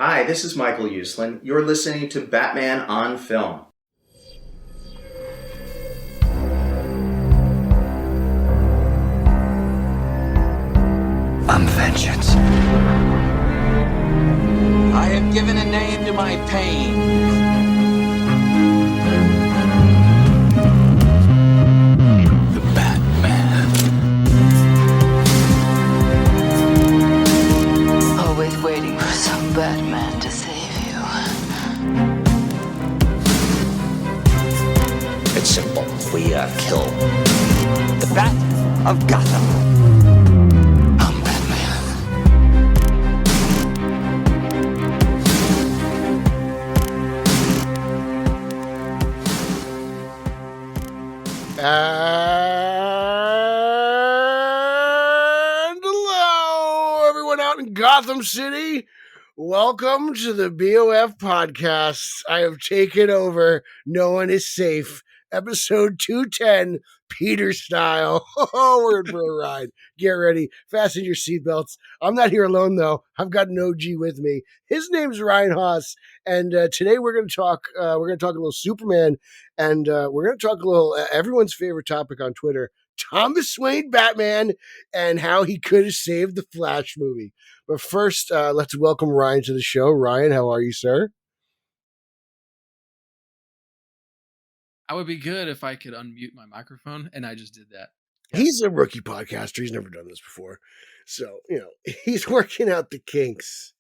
Hi, this is Michael Uslan. You're listening to Batman on Film. I'm vengeance. I have given a name to my pain. The Batman. Always waiting for some Batman to save you. It's simple. We kill the Bat of Gotham. I'm Batman. And hello, everyone out in Gotham City. Welcome to the BOF podcast. I have taken over. No one is safe. Episode 210, Peter style. Oh, we're in for a ride. Get ready. Fasten your seatbelts. I'm not here alone, though. I've got an OG with me. His name's Ryan Haas, and today we're going to talk. We're going to talk a little Superman, and we're going to talk a little everyone's favorite topic on Twitter: Thomas Wayne Batman and how he could have saved the Flash movie. But first, let's welcome Ryan to the show. Ryan, how are you, sir? I would be good if I could unmute my microphone, and I just did that. He's a rookie podcaster. He's never done this before. So, he's working out the kinks.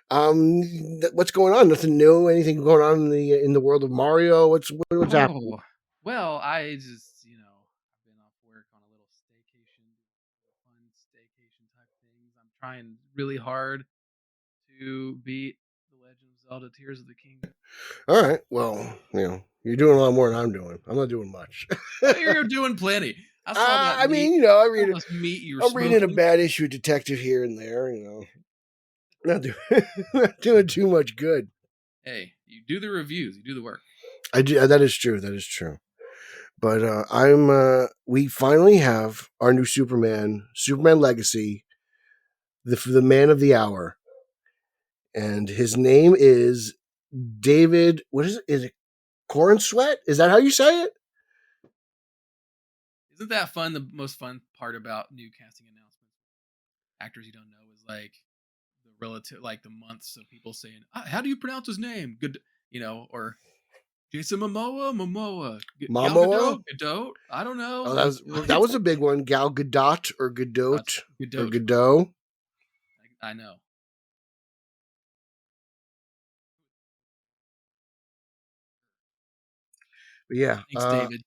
What's going on? Nothing new? Anything going on in the world of Mario? What's happening? Well, I just, I've been off work on a little staycation, fun staycation type things. I'm trying really hard to beat The Legend of Zelda Tears of the Kingdom. All right. Well, you're doing a lot more than I'm doing. I'm not doing much. You're doing plenty. I saw that. I'm reading a bad issue of Detective here and there. Not doing too much good. Hey, you do the reviews, you do the work. I do. That is true. But we finally have our new Superman Legacy, the man of the hour, and his name is David. What is it? Is it Corn Sweat? Is that how you say it? Isn't that fun? The most fun part about new casting announcements, actors you don't know, is like the relative, like the months of people saying, "How do you pronounce his name?" Good, or Jason Momoa. Gadot. I don't know. Oh, that was a big one. Gal Gadot or Gadot. I know. But yeah. Thanks, David.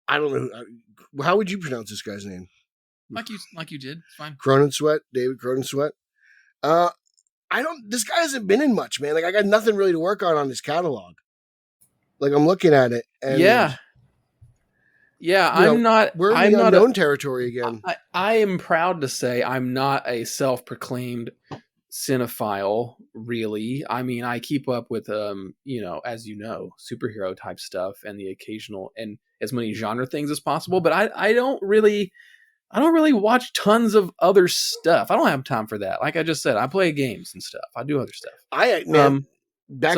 I don't know. How would you pronounce this guy's name? Like you did. It's fine. David Cronin Sweat. This guy hasn't been in much, man. Like, I got nothing really to work on his catalog. Like, I'm looking at it. And, yeah. I'm not. We're in the unknown territory again. I am proud to say I'm not a self-proclaimed cinephile, really. I mean, I keep up with, as you know, superhero type stuff and the occasional and as many genre things as possible. But I don't really watch tons of other stuff. I don't have time for that. Like I just said, I play games and stuff. I do other stuff. Back in the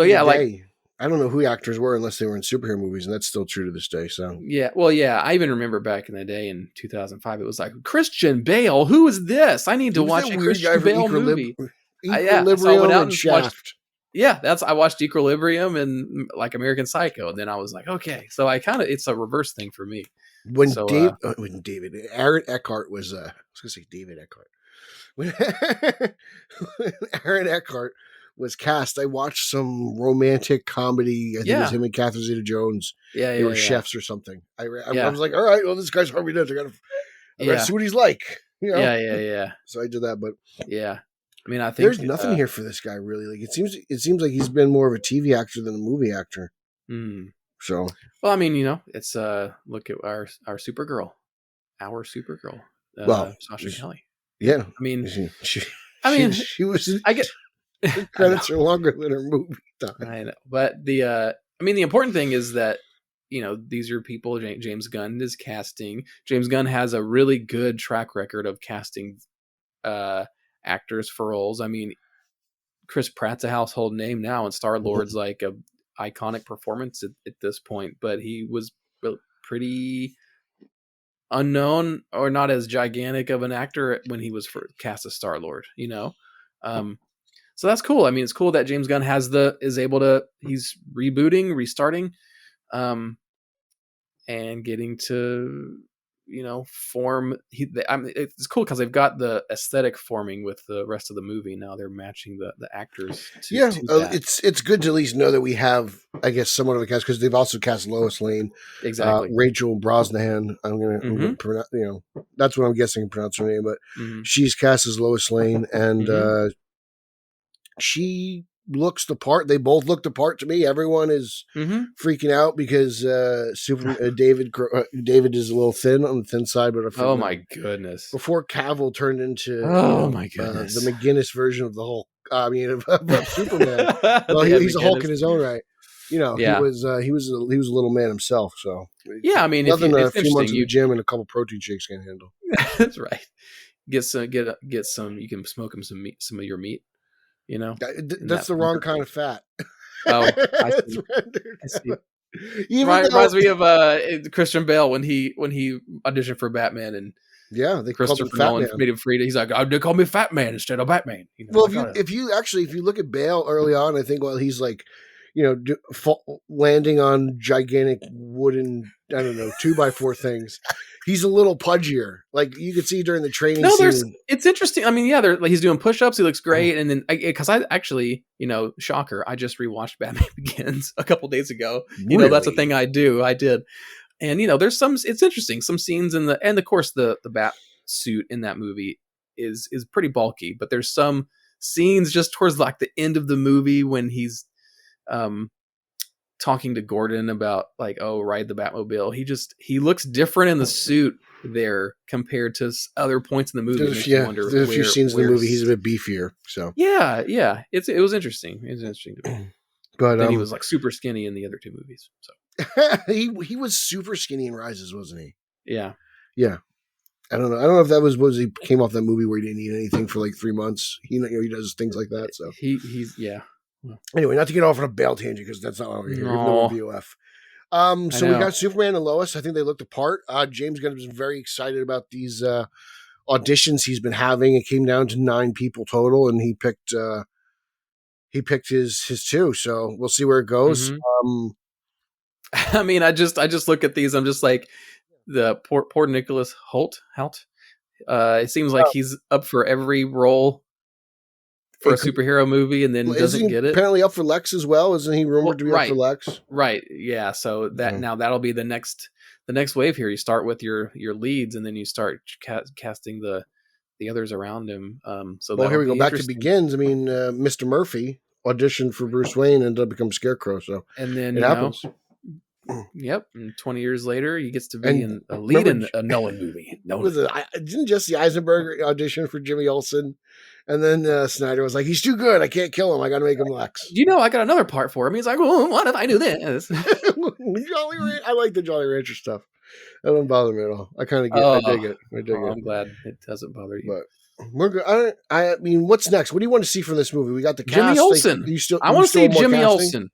day, I don't know who actors were unless they were in superhero movies, and that's still true to this day. So I even remember back in the day in 2005, it was like Christian Bale. Who is this? I need to watch a Christian Bale movie. Equilibrium and Shaft. I watched Equilibrium and like American Psycho, and then I was like, okay. So it's a reverse thing for me. When Aaron Eckhart was, I was going to say David Eckhart. When Aaron Eckhart was cast, I watched some romantic comedy. I think it was him and Catherine Zeta-Jones. They were chefs or something. I was like, all right, well, this guy's Harvey Dent. I gotta see what he's like. Yeah. So I did that, but yeah. I mean, I think there's nothing here for this guy really. Like it seems like he's been more of a TV actor than a movie actor. So, well, I mean, it's look at our Supergirl, Sasha Kelly. Yeah, I mean, she was. I get the credits are longer than her movie time. I know, but the important thing is that these are people James Gunn is casting. James Gunn has a really good track record of casting actors for roles. I mean, Chris Pratt's a household name now, and Star-Lord's like a iconic performance at this point, but he was pretty unknown or not as gigantic of an actor when he was cast as Star-Lord, you know? So that's cool. I mean, it's cool that James Gunn he's rebooting, restarting, and getting to, you know, form. It's cool because they've got the aesthetic forming with the rest of the movie. Now they're matching the actors. It's good to at least know that we have, I guess, somewhat of a cast, because they've also cast Lois Lane, Exactly. Rachel Brosnahan. I'm gonna pronounce, you know, that's what I'm guessing and pronounce her name, but she's cast as Lois Lane, and she looks the part. They both look the part to me. Everyone is freaking out because David is a little thin on the thin side, but oh my goodness! Before Cavill turned into my goodness, the McGinnis version of the Hulk. I mean, of Superman. Well, he's a Hulk in his own right. You know, he was a little man himself. So yeah, I mean, nothing a few months in the gym and a couple protein shakes can handle. That's right. Get some. You can smoke him some of your meat. You know, that's the wrong kind of fat. Oh, I see. Reminds me of Christian Bale when he auditioned for Batman, and they Christopher Nolan made him free. He's like, they call me Fat Man instead of Batman. You know, well, if you look at Bale early on, I think while he's like, you know, landing on gigantic wooden, I don't know, 2x4 things, he's a little pudgier. Like you could see during the training scene. It's interesting. I mean, he's doing push-ups. He looks great. And then, because I actually, you know, shocker, I just rewatched Batman Begins a couple days ago. You know, that's a thing I do. I did. And, you know, it's interesting. Some scenes and of course the bat suit in that movie is pretty bulky, but there's some scenes just towards like the end of the movie when he's, talking to Gordon about like, ride the Batmobile. He looks different in the suit there compared to other points in the movie. There's a few scenes in the movie he's a bit beefier. So yeah, it was interesting. It was interesting to me. But then he was like super skinny in the other two movies. So he was super skinny in Rises, wasn't he? Yeah. I don't know if that was he came off that movie where he didn't eat anything for like 3 months. He does things like that. So he's yeah. Anyway, not to get off on a Bale tangent because that's not what we're here. No. BOF. So we got Superman and Lois. I think they looked apart. James Gunn has been very excited about these auditions he's been having. It came down to 9 people total, and he picked his 2. So we'll see where it goes. I mean, I just look at these. I'm just like the poor Nicholas Hoult. It seems like he's up for every role for a superhero movie, and then doesn't get it. Apparently up for Lex as well. Isn't he rumored to be up for Lex? Right. Yeah. So now that'll be the next wave here. You start with your leads, and then you start casting the others around him. Here we go. Back to Begins. I mean, Mr. Murphy auditioned for Bruce Wayne and ended up becoming Scarecrow. So and then it happens. Yep. And 20 years later, he gets to be in a lead in a Nolan movie. Didn't Jesse Eisenberg audition for Jimmy Olsen? And then Snyder was like, he's too good. I can't kill him. I got to make him Lex. You know, I got another part for him. He's like, well, what if I do this? I like the Jolly Rancher stuff. That doesn't bother me at all. I kind of get I dig it. I'm glad it doesn't bother you. But we're good. I mean, what's next? What do you want to see from this movie? We got the cast. Jimmy Olsen. I want to see Jimmy Olsen.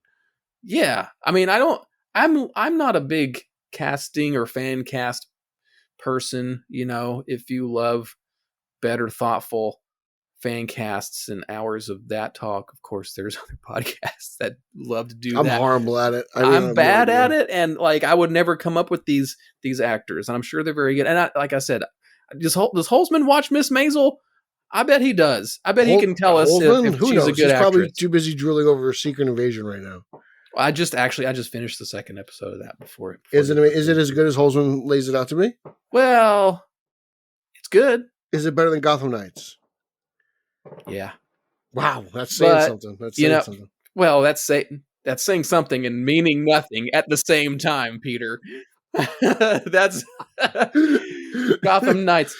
Yeah. I mean, I'm not a big casting or fan cast person. You know, if you love better, thoughtful fan casts and hours of that talk, of course, there's other podcasts that love to do that. I'm horrible at it. I'm bad at it, and like I would never come up with these actors, and I'm sure they're very good. And like I said, does Holtzman watch Miss Maisel? I bet he does. I bet he can tell us if she's a good actress. He's probably too busy drooling over Secret Invasion right now. I just finished the second episode of that before is it as good as Holtzman lays it out to me? Well, it's good. Is it better than Gotham Knights? Yeah. Wow, that's saying something. That's saying something. Well, that's saying something and meaning nothing at the same time, Peter. That's Gotham Knights.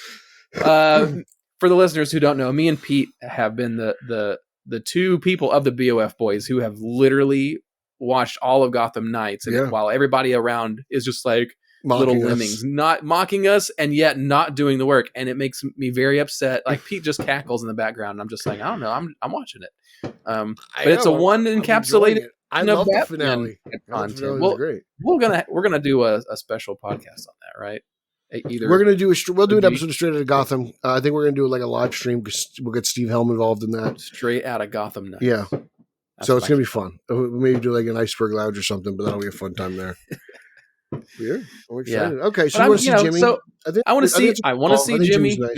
For the listeners who don't know, me and Pete have been the 2 people of the BOF boys who have literally watched all of Gotham Knights, and while everybody around is just like, little Mocking us. lemmings, not mocking us and yet not doing the work, and it makes me very upset. Like Pete just cackles in the background, and I'm just like, I don't know, I'm watching it. But it's a one encapsulated I love the Batman finale. content. The finale Well, was great. we're gonna do a special podcast on that, right? Either We're gonna do we'll do an Would you- episode of Straight Outta Gotham. I think we're gonna do like a live stream because we'll get Steve Helm involved in that. straight out of Gotham Knights. Yeah. That's So it's what gonna I- be fun. We'll maybe do like an iceberg lounge or something, but that'll be a fun time there. Yeah, I'm excited. Okay, so But you want to see Jimmy? So I want to see. it's- I want to see think Jimmy. Jimmy's nice.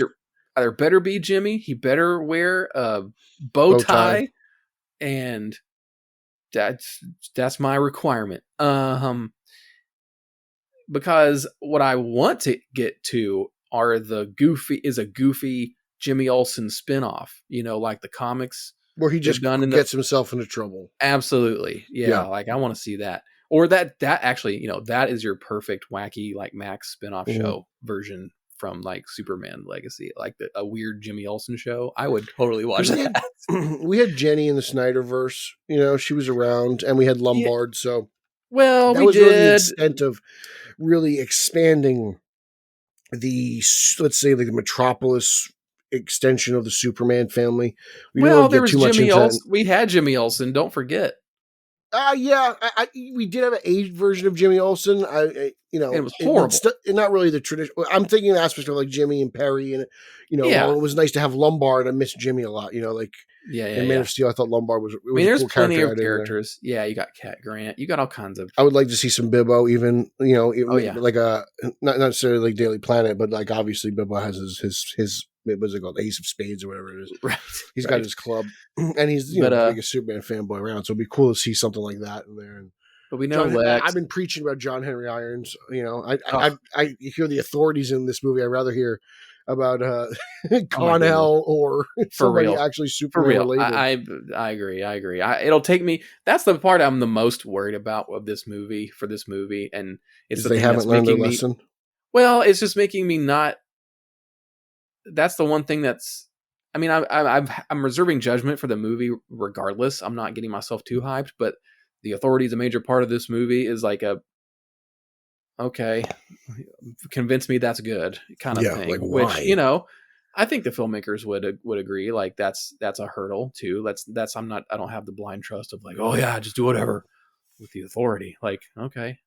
There better be Jimmy. He better wear a bow tie, and that's my requirement. Because what I want to get to are the goofy Jimmy Olsen spinoff. You know, like the comics Where he just gets himself into trouble. Absolutely, yeah. Like I want to see that. Or that actually, you know, that is your perfect wacky like Max spinoff show version from like Superman Legacy, like a weird Jimmy Olsen show. I would totally watch that. We had Jenny in the Snyderverse. You know, she was around, and we had Lombard. So well, that we was did. really the extent of really expanding the, let's say, like the Metropolis extension of the Superman family. We didn't really There get was too much Jimmy into Olsen. We had Jimmy Olsen. Don't forget. Yeah, we did have an aged version of Jimmy Olsen. You know, it was horrible. Not really the traditional. I'm thinking the aspect of like Jimmy and Perry, and you know, while it was nice to have Lombard. I miss Jimmy a lot. You know, like in Man of Steel, I thought Lombard was. There's cool plenty of characters. Yeah, you got Cat Grant. You got all kinds of. I would like to see some Bibbo, even like a not necessarily like Daily Planet, but like obviously Bibbo has his what's it called, Ace of Spades or whatever it is. Right. He's got his club, and he's like a Superman fanboy around. So it'd be cool to see something like that in there. But we know Lex. I've been preaching about John Henry Irons. You know, I hear the authorities in this movie. I'd rather hear about Connell or somebody actually Superman related. I agree. It'll take me. That's the part I'm the most worried about of this movie and it's the they haven't learned their lesson. Well, it's just making me not. That's the one thing that's. I mean, I'm reserving judgment for the movie regardless. I'm not getting myself too hyped, but the authority is a major part of this movie. Is like okay, convince me that's good kind of thing. Like why? Which, you know, I think the filmmakers would agree. Like that's a hurdle too. I don't have the blind trust of like, oh yeah, just do whatever with the authority. Like, okay.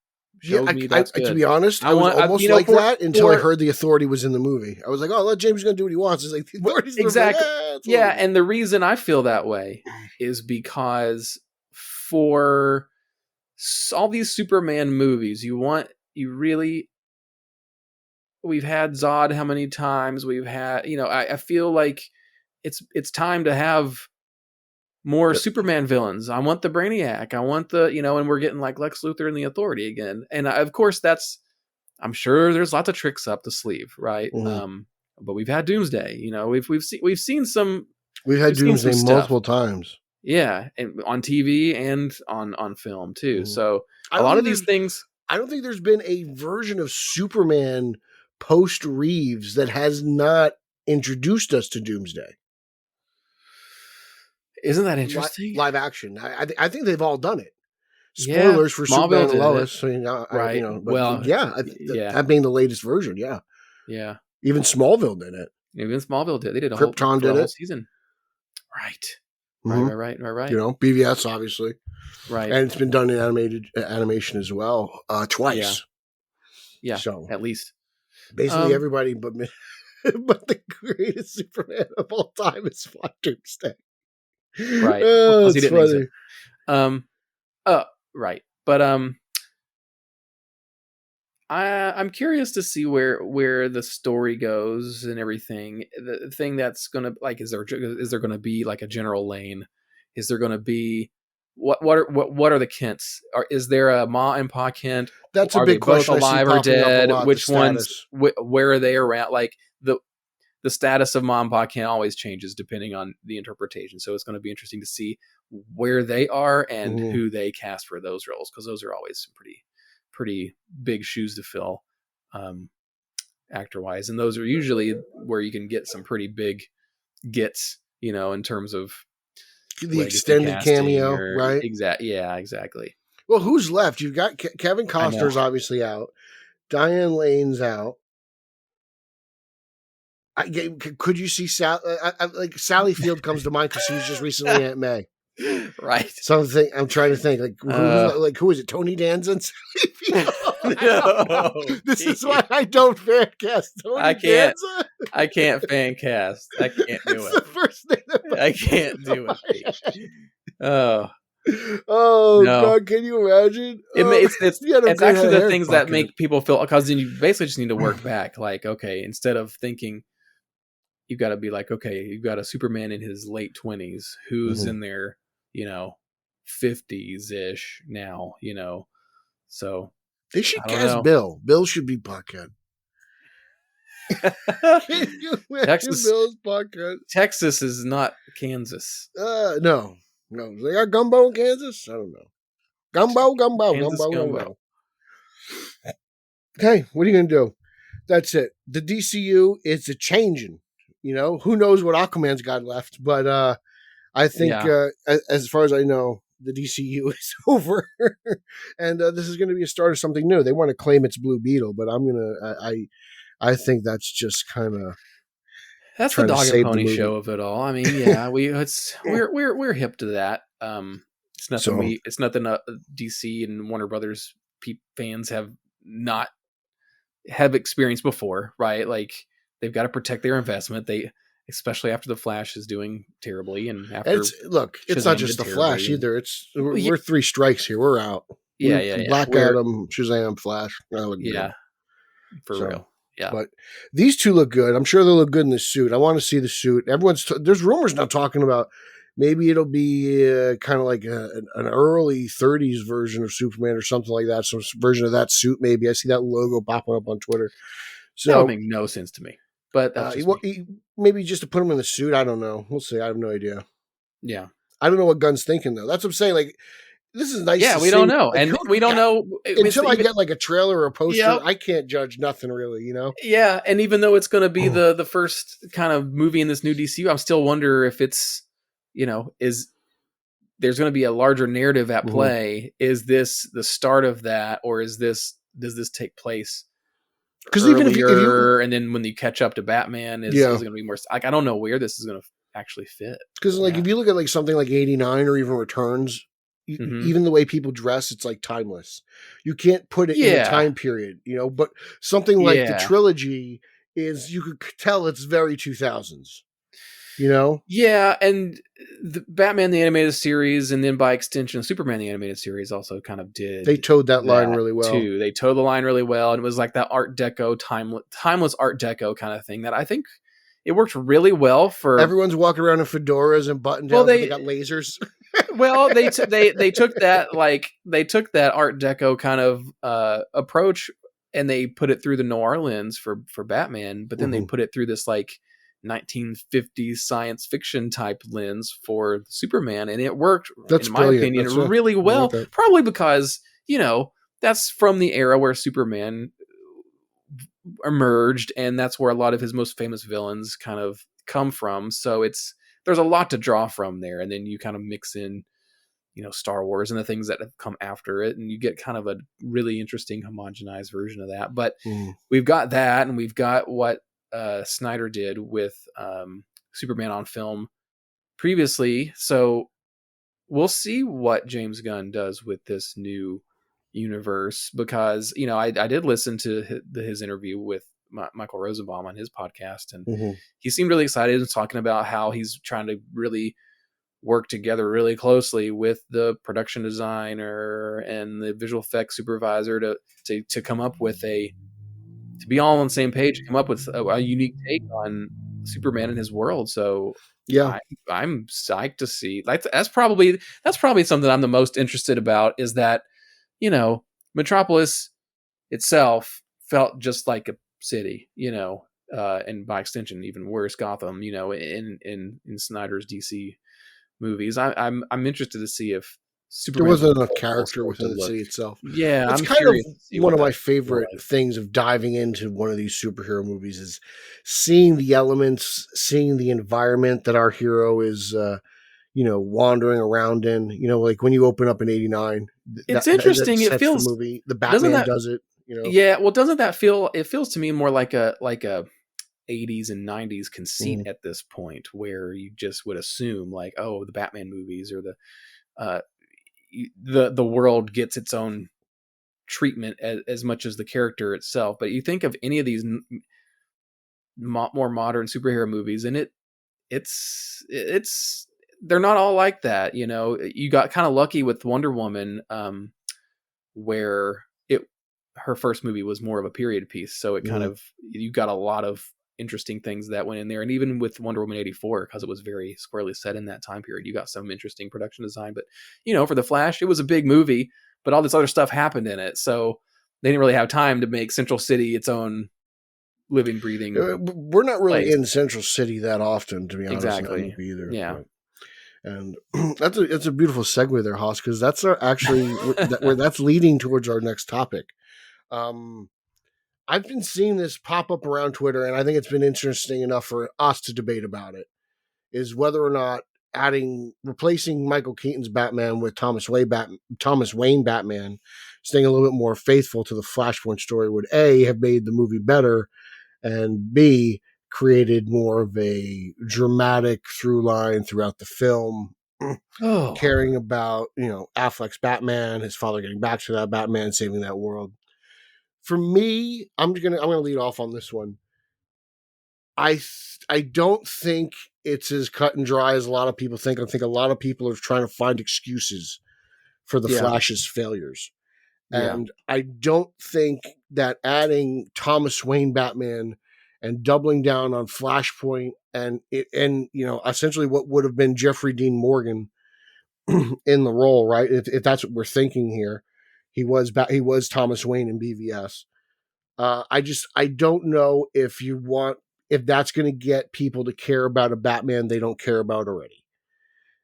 Me that's good. To be honest, I was almost like that until I heard the authority was in the movie. I was like, "Oh, let James gonna do what he wants." It's like the authority's exactly, and the reason I feel that way is because for all these Superman movies, we've had Zod how many times? We've had, you know, I feel like it's time to have more Superman villains. I want the Brainiac. I want the, you know, and we're getting like Lex Luthor and the Authority again. And of course I'm sure there's lots of tricks up the sleeve, right? Mm-hmm. But we've had Doomsday, you know, we've seen some. We've had Doomsday multiple times. Yeah. And on TV and on film too. Mm-hmm. So a lot of these things. I don't think there's been a version of Superman post Reeves that has not introduced us to Doomsday. Isn't that interesting? Live action. I think they've all done it. Spoilers for Superman and Lois. Right. You know, but that being the latest version. Yeah. Yeah. Even Smallville did it. Even Smallville did. They did a Krypton did whole it. Season. Right. Mm-hmm. Right. You know, BVS obviously. Right. And it's been done in animation as well, twice. Yeah. So at least. Basically everybody but the greatest Superman of all time is Doomsday. Right. Oh, he didn't exist. Right. But I'm curious to see where the story goes and everything. The thing that's gonna like is there gonna be like a general lane? Is there gonna be what are the Kents? Is there a Ma and Pa Kent? That's a big question. Both alive or dead? Which ones? Where are they around? Like the status of Ma and Pa Kent always changes depending on the interpretation. So it's going to be interesting to see where they are and who they cast for those roles, because those are always some pretty big shoes to fill, actor wise, and those are usually where you can get some pretty big gets, you know, in terms of the extended cameo, right? Exactly. Yeah, exactly. Well, who's left? You've got Kevin Costner's obviously out. Diane Lane's out. Could you see like Sally Field comes to mind because she was just recently Aunt May. Right. Something I'm trying to think like who is it? Tony Danza and Sally Field? No, this is why I don't fan cast Tony Danza. I can't fan cast. I can't do That's it. the first thing I can't do it. Oh no. God, can you imagine? It's actually the things that make people feel, because then you basically just need to work back. Like, okay, instead of thinking, you've got to be like, okay, you've got a Superman in his late 20s who's in their, 50s ish now, so they should cast Bill. Bill should be Buckhead. Can you imagine Bill's Buckhead? Texas is not Kansas. No. They got gumbo in Kansas? I don't know. Gumbo. Okay, what are you going to do? That's it. The DCU is a changing. Who knows what Aquaman's got left, but I think as far as I know, the DCU is over, and this is going to be a start of something new. They want to claim it's Blue Beetle, but I think that's just kind of that's the dog and pony show of it all. I mean, yeah, we're hip to that. It's nothing it's nothing DC and Warner Brothers fans have experienced before, right? Like, they've got to protect their investment. Especially after the Flash is doing terribly, and after it's not just the Flash either. We're 3 strikes here. We're out. Yeah. Black Adam, Shazam, Flash. For real. Yeah. But these two look good. I'm sure they'll look good in this suit. I want to see the suit. There's rumors now talking about maybe it'll be kind of like an early 30s version of Superman or something like that. Some version of that suit, maybe. I see that logo popping up on Twitter. So that would make no sense to me. But maybe just to put him in the suit. I don't know. We'll see. I have no idea. Yeah. I don't know what Gunn's thinking, though. That's what I'm saying. Like, this is nice. Yeah, we don't know. And we don't know. Until I get like a trailer or a poster, I can't judge nothing really, Yeah, and even though it's going to be the first kind of movie in this new DCU, I'm still wonder if it's, is there's going to be a larger narrative at play. Is this the start of that, or does this take place? Because even if you and then when you catch up to Batman, is going to be more like, I don't know where this is going to actually fit. Because if you look at like something like 89 or even Returns, even the way people dress, it's like timeless. You can't put it in a time period, But something like the trilogy is, you could tell it's very 2000s. Yeah, and the Batman the Animated Series, and then by extension Superman the Animated Series also kind of did. They towed that line really well too. They towed the line really well, and it was like that Art Deco timeless Art Deco kind of thing that I think it worked really well for. Everyone's walking around in fedoras and button downs. They got lasers. Well, they took that Art Deco kind of approach, and they put it through the noir lens for Batman, but then they put it through this like 1950s science fiction type lens for Superman, and it worked, in my opinion, really well. Probably because that's from the era where Superman emerged, and that's where a lot of his most famous villains kind of come from. So there's a lot to draw from there, and then you kind of mix in Star Wars and the things that have come after it, and you get kind of a really interesting homogenized version of that. But we've got that, and we've got what Snyder did with Superman on film previously. So we'll see what James Gunn does with this new universe, because I did listen to his interview with Michael Rosenbaum on his podcast, and he seemed really excited and talking about how he's trying to really work together really closely with the production designer and the visual effects supervisor to come up with to be all on the same page, come up with a unique take on Superman and his world. So I'm psyched to see. That's probably something I'm the most interested about, is that Metropolis itself felt just like a city, and by extension even worse, Gotham, in Snyder's DC movies. I'm interested to see if Superman, there wasn't enough character within the city itself. Yeah, it's kind of one of my favorite things of diving into one of these superhero movies is seeing the elements, seeing the environment that our hero is, wandering around in. Like when you open up in '89, it's interesting. It feels the movie. The Batman does it. Yeah, well, doesn't that feel? It feels to me more like a 80s and 90s conceit at this point, where you just would assume like, oh, the Batman movies or the world gets its own treatment as much as the character itself. But you think of any of these more modern superhero movies, and it's they're not all like that. You got kind of lucky with Wonder Woman, where her first movie was more of a period piece, so it kind of, you got a lot of interesting things that went in there. And even with Wonder Woman 84, because it was very squarely set in that time period, you got some interesting production design. But for the Flash, it was a big movie, but all this other stuff happened in it, so they didn't really have time to make Central City its own living, breathing We're not really place. in Central City that often, to be honest. Exactly. In that movie either. Yeah. But, and that's a beautiful segue there, Haas, because that's actually where that's leading towards our next topic. I've been seeing this pop up around Twitter, and I think it's been interesting enough for us to debate about it, is whether or not replacing Michael Keaton's Batman with Thomas Wayne Batman, staying a little bit more faithful to the Flashpoint story, would A, have made the movie better, and B, created more of a dramatic through line throughout the film, caring about, Affleck's Batman, his father getting back to that Batman, saving that world. For me, I'm gonna lead off on this one. I don't think it's as cut and dry as a lot of people think. I think a lot of people are trying to find excuses for the Flash's failures. And I don't think that adding Thomas Wayne Batman and doubling down on Flashpoint and essentially what would have been Jeffrey Dean Morgan in the role, right? If that's what we're thinking here, he was Thomas Wayne in BVS. I don't know if that's going to get people to care about a Batman they don't care about already.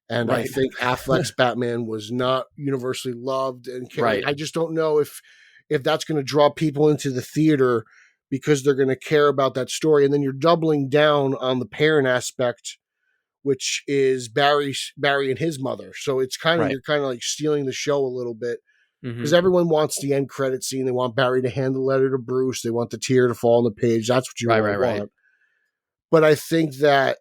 And right. I think Affleck's Batman was not universally loved and cared. Right. I just don't know if that's going to draw people into the theater because they're going to care about that story. And then you're doubling down on the parent aspect, which is Barry and his mother. So it's you're kind of like stealing the show a little bit. Because everyone wants the end credit scene. They want Barry to hand the letter to Bruce. They want the tear to fall on the page. That's what you want. Right. But I think that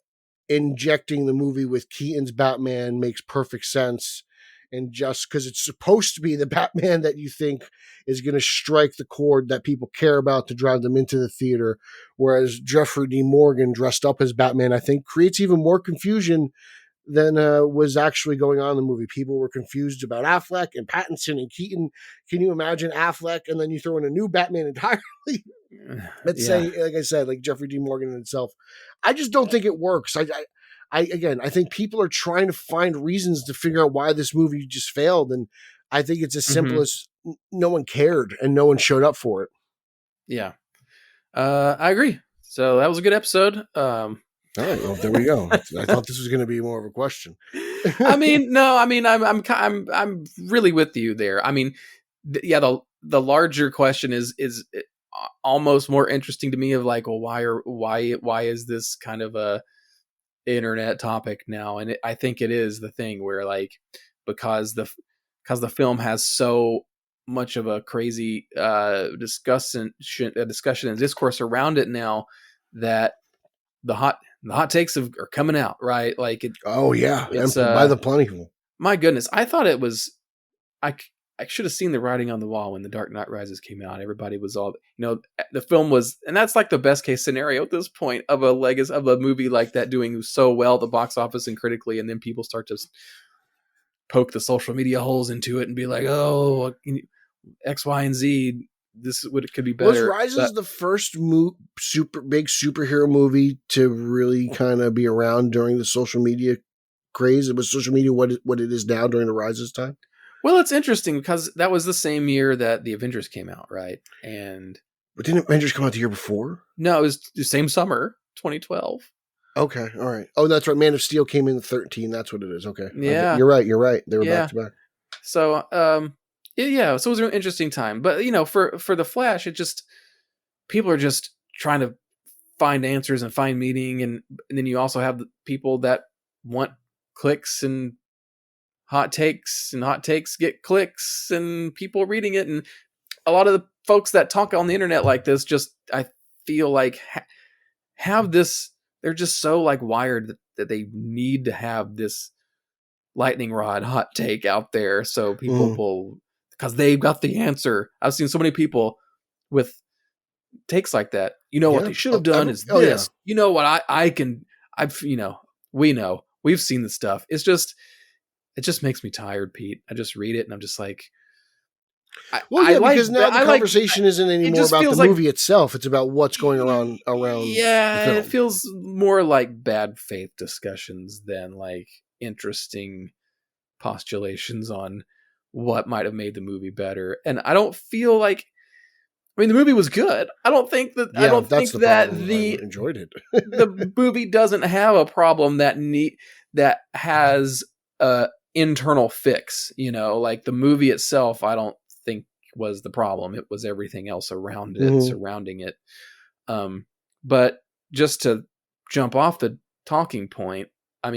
injecting the movie with Keaton's Batman makes perfect sense. And just because it's supposed to be the Batman that you think is going to strike the chord that people care about to drive them into the theater. Whereas Jeffrey Dean Morgan dressed up as Batman, I think creates even more confusion than was actually going on in the movie. People were confused about Affleck and Pattinson and Keaton. Can you imagine Affleck and then you throw in a new Batman entirely? Let's say, like I said, like Jeffrey Dean Morgan in itself. I just don't think it works. I think people are trying to find reasons to figure out why this movie just failed. And I think it's as simple as no one cared and no one showed up for it. Yeah. I agree. So that was a good episode. All right, well, there we go. I thought this was going to be more of a question. I'm really with you there. I mean, the larger question is almost more interesting to me of like, well, why is this kind of a internet topic now? And I think it is the thing where like, because the film has so much of a crazy discussion and discourse around it now that the hot takes are coming out, right? Like, it's by the plentiful. My goodness, I thought it was. I should have seen the writing on the wall when The Dark Knight Rises came out. Everybody was all, the film was, and that's like the best case scenario at this point of a movie like that doing so well at the box office and critically, and then people start to poke the social media holes into it and be like, oh, X, Y, and Z. Could be better. Was Rises the first super big superhero movie to really kind of be around during the social media craze? Was social media what it is now during the Rises time? Well, it's interesting because that was the same year that the Avengers came out, right? But didn't Avengers come out the year before? No, it was the same summer, 2012. Okay, all right. Oh, that's right. Man of Steel came in 2013. That's what it is. Okay. Yeah. You're right. They were back to back. So, yeah, so it was an interesting time. But, for The Flash, people are just trying to find answers and find meaning. And then you also have the people that want clicks and hot takes get clicks and people reading it. And a lot of folks that talk on the internet like this just, I feel like have this, they're just so like wired that they need to have this lightning rod hot take out there so people will, because they've got the answer. I've seen so many people with takes like that. What they should have done is this. You know what we know, we've seen the stuff. It just makes me tired, Pete. I just read it and I'm just like, because now the conversation isn't anymore about the movie itself. It's about what's going around. Yeah, it feels more like bad faith discussions than like interesting postulations on what might have made the movie better. And I don't feel like, the movie was good. I don't think that. I don't think that I enjoyed it. The movie doesn't have a problem that has a internal fix. Like the movie itself, I don't think was the problem. It was everything else around it, surrounding it. But just to jump off the talking point, I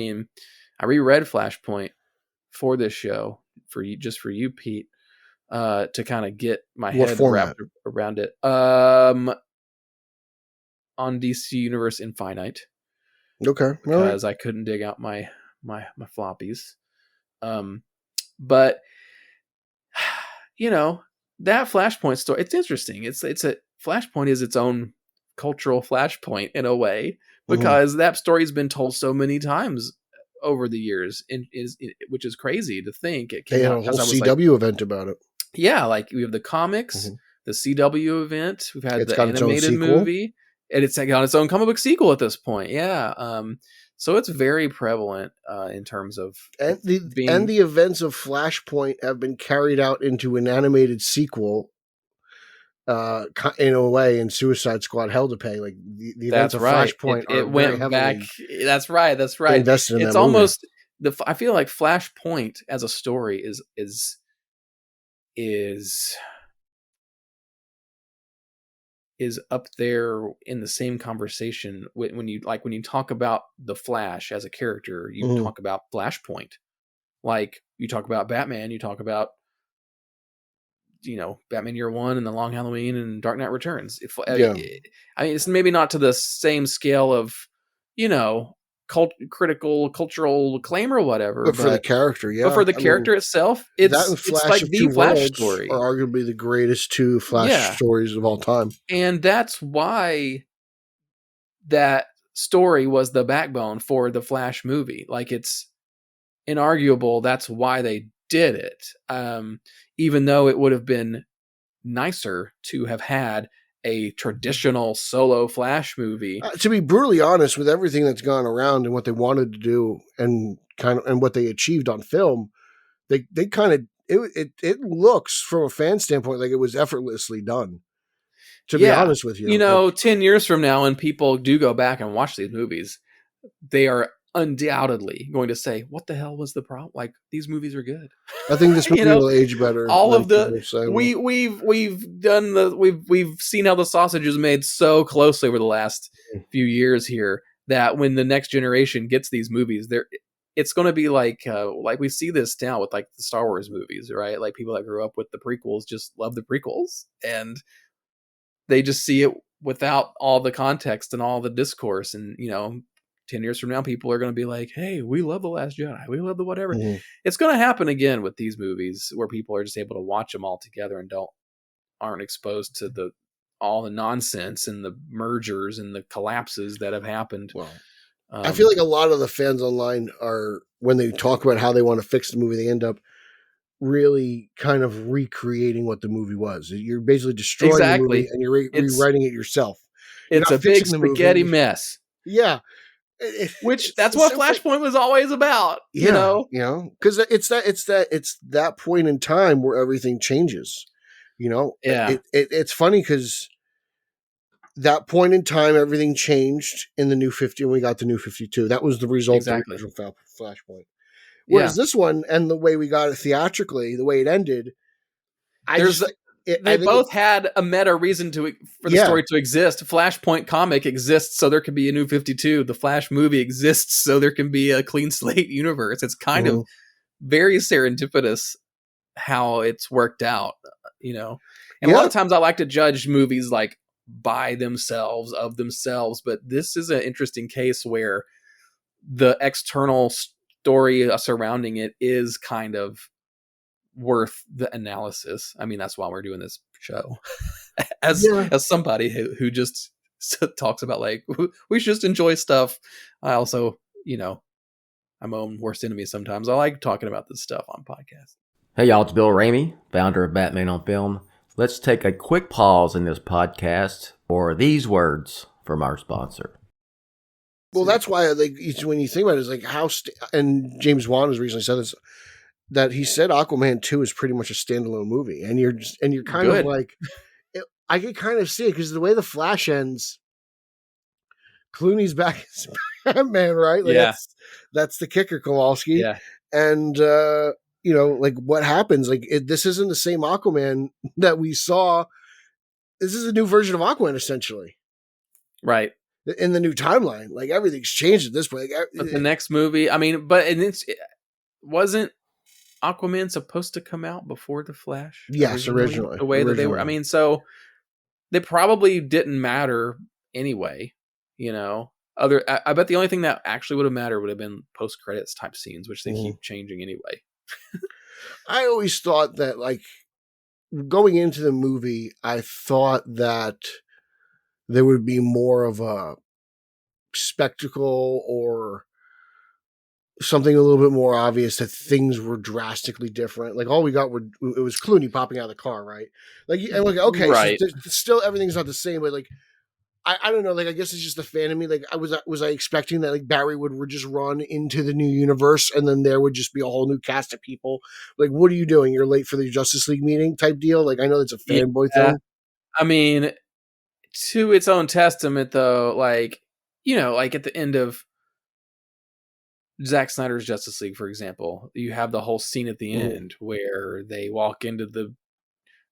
reread Flashpoint for this show for you, Pete. To kind of get my head wrapped around it. On DC Universe Infinite. Okay. Because I couldn't dig out my floppies. But that Flashpoint story, it's interesting. It's a Flashpoint is its own cultural flashpoint in a way, because that story's been told so many times over the years, which is crazy to think. They had a whole CW event about it. Yeah, like we have the comics, the CW event, we've had the animated movie, and it's got its own comic book sequel at this point. Yeah, so it's very prevalent in terms of the events of Flashpoint have been carried out into an animated sequel. In a way, in Suicide Squad: Hell to Pay, like the events of Flashpoint, it went back. That's right. Invested in it's that almost I feel like Flashpoint as a story is up there in the same conversation when you talk about the Flash as a character. You talk about Flashpoint, like you talk about Batman. You talk about Batman Year One and The Long Halloween and Dark Knight Returns. It's maybe not to the same scale of critical cultural acclaim or whatever, but for the character, but for the character itself, it's like the Flash story. Are arguably the greatest two Flash stories of all time, and that's why that story was the backbone for the Flash movie. Like, it's inarguable. That's why they did it. Even though it would have been nicer to have had a traditional solo Flash movie. To be brutally honest, with everything that's gone around and what they wanted to do and what they achieved on film, they kind of it looks from a fan standpoint like it was effortlessly done. To be honest with you, 10 years from now, when people do go back and watch these movies, they are undoubtedly going to say, "What the hell was the problem? Like, these movies are good." I think this movie will age better. All of we've seen how the sausage is made so closely over the last few years here that when the next generation gets these movies, it's going to be like we see this now with like the Star Wars movies, right? Like, people that grew up with the prequels just love the prequels, and they just see it without all the context and all the discourse, and 10 years from now, people are going to be like, "Hey, we love The Last Jedi. We love the whatever." It's going to happen again with these movies, where people are just able to watch them all together and aren't exposed to all the nonsense and the mergers and the collapses that have happened. Well, I feel like a lot of the fans online are, when they talk about how they want to fix the movie, they end up really kind of recreating what the movie was. You're basically destroying the movie and you're rewriting it yourself. It's a big spaghetti mess. Yeah. That's what Flashpoint was always about, because it's that point in time where everything changes, it's funny because that point in time, everything changed in the New 50 when we got the New 52. That was the result of the original Flashpoint. Whereas this one, and the way we got it theatrically, the way it ended, they both had a meta reason for the story to exist. Flashpoint comic exists so there can be a New 52. The Flash movie exists so there can be a clean slate universe. It's kind of very serendipitous how it's worked out, And a lot of times I like to judge movies like by themselves, of themselves, but this is an interesting case where the external story surrounding it is kind of worth the analysis. I mean, that's why we're doing this show. as somebody who just talks about like we should just enjoy stuff. I also, I'm my own worst enemy sometimes. I like talking about this stuff on podcasts. Hey y'all, it's Bill Ramey, founder of Batman on Film. Let's take a quick pause in this podcast for these words from our sponsor. Well, that's why, like, when you think about it, it's like how, and James Wan has recently said this, that he said Aquaman 2 is pretty much a standalone movie, and you're kind of like, I can kind of see it because the way the Flash ends, Clooney's back as Batman, right? Like, that's the kicker, Kowalski. Yeah, and like what happens? Like this isn't the same Aquaman that we saw. This is a new version of Aquaman, essentially, right? In the new timeline, like everything's changed at this point. But the next movie, I mean, it wasn't Aquaman supposed to come out before the Flash? Yes, originally. The way that they were. I mean, so they probably didn't matter anyway. I bet the only thing that actually would have mattered would have been post credits type scenes, which they keep changing anyway. I always thought that, like, going into the movie, I thought that there would be more of a spectacle or something a little bit more obvious that things were drastically different. Like all we got it was Clooney popping out of the car, right? Like, and like, okay, right. So still everything's not the same, but like, I don't know. Like, I guess it's just the fan of me. Like, was I expecting that like Barry would just run into the new universe and then there would just be a whole new cast of people? Like, what are you doing? You're late for the Justice League meeting type deal. Like, I know it's a fanboy thing. I mean, to its own testament, though, like, like at the end of Zack Snyder's Justice League, for example, you have the whole scene at the end where they walk into the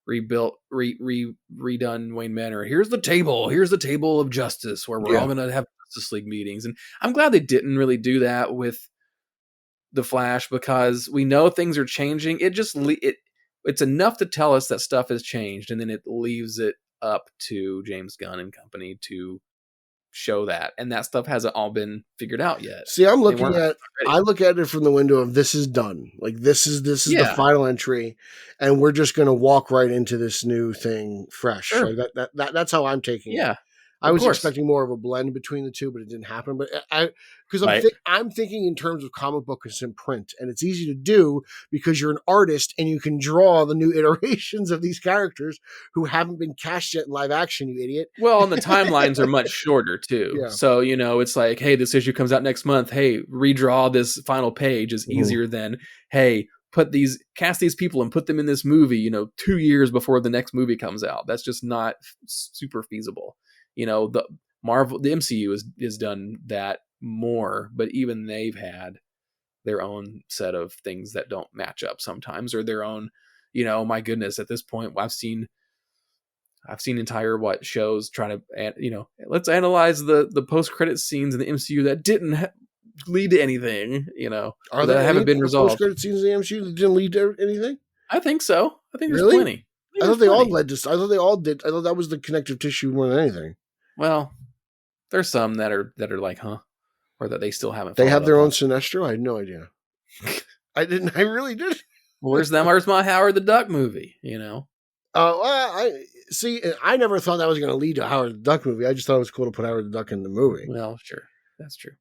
rebuilt, redone Wayne Manor. Here's the table of justice where we're all going to have Justice League meetings. And I'm glad they didn't really do that with the Flash because we know things are changing. It just, it's enough to tell us that stuff has changed. And then it leaves it up to James Gunn and company to show that, and that stuff hasn't all been figured out yet. See, I look at it from the window of this is done. Like this is the final entry, and we're just going to walk right into this new thing fresh. Sure. Like that's how I'm taking it. I was expecting more of a blend between the two, but it didn't happen. But I'm thinking in terms of comic books in print, and it's easy to do because you're an artist and you can draw the new iterations of these characters who haven't been cast yet in live action. You idiot. Well, and the timelines are much shorter too. Yeah. So it's like, hey, this issue comes out next month. Hey, redraw this final page is easier than hey, cast these people and put them in this movie. 2 years before the next movie comes out. That's just not super feasible. The MCU is done that more, but even they've had their own set of things that don't match up sometimes, or their own, my goodness, at this point, I've seen entire shows trying to, let's analyze the post-credit scenes in the MCU that didn't lead to anything, that haven't been resolved. Post-credit scenes in the MCU that didn't lead to anything? I think so. I think there's plenty. I thought they all led to. I thought they all did. I thought that was the connective tissue more than anything. Well, there's some that are like, huh, or that they still haven't. They have their own Sinestro. I had no idea. I didn't. I really did. Well, where's my Howard the Duck movie? I see. I never thought that was going to lead to a Howard the Duck movie. I just thought it was cool to put Howard the Duck in the movie. Well, sure, that's true.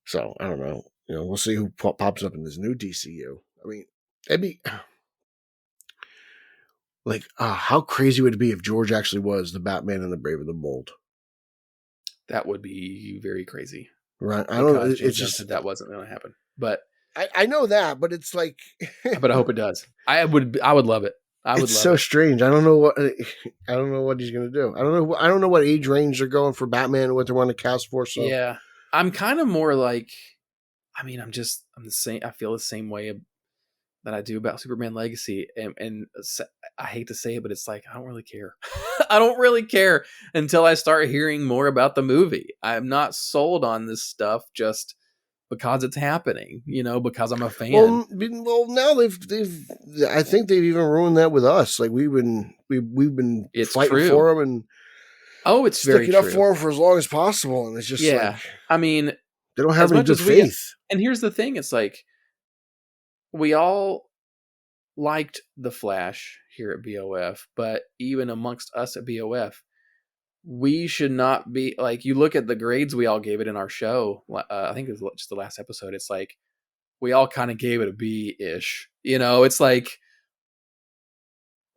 So I don't know. We'll see who pops up in this new DCU. I mean, it'd be. Like, how crazy would it be if George actually was the Batman and the Brave and the Bold? That would be very crazy. Right. I don't know. It's just that wasn't going to happen. But I know that, but it's like. But I hope it does. I would love it. It's so strange. I don't know what he's going to do. I don't know what age range they're going for Batman and what they want to cast for. So yeah, I'm kind of more like. I mean, I'm the same. I feel the same way that I do about Superman Legacy, and I hate to say it, but it's like I don't really care. I don't really care until I start hearing more about the movie. I'm not sold on this stuff just because it's happening, because I'm a fan. Well, now they've. I think they've even ruined that with us. Like we've been It's fighting true. for them and it's very sticking up true. for them for as long as possible, and it's just like, I mean, they don't have as any much good as we- faith. And here's the thing: it's like we all liked the Flash here at BOF, but even amongst us at BOF, we should not be like. You look at the grades we all gave it in our show. I think it was just the last episode. It's like we all kind of gave it a B-ish. It's like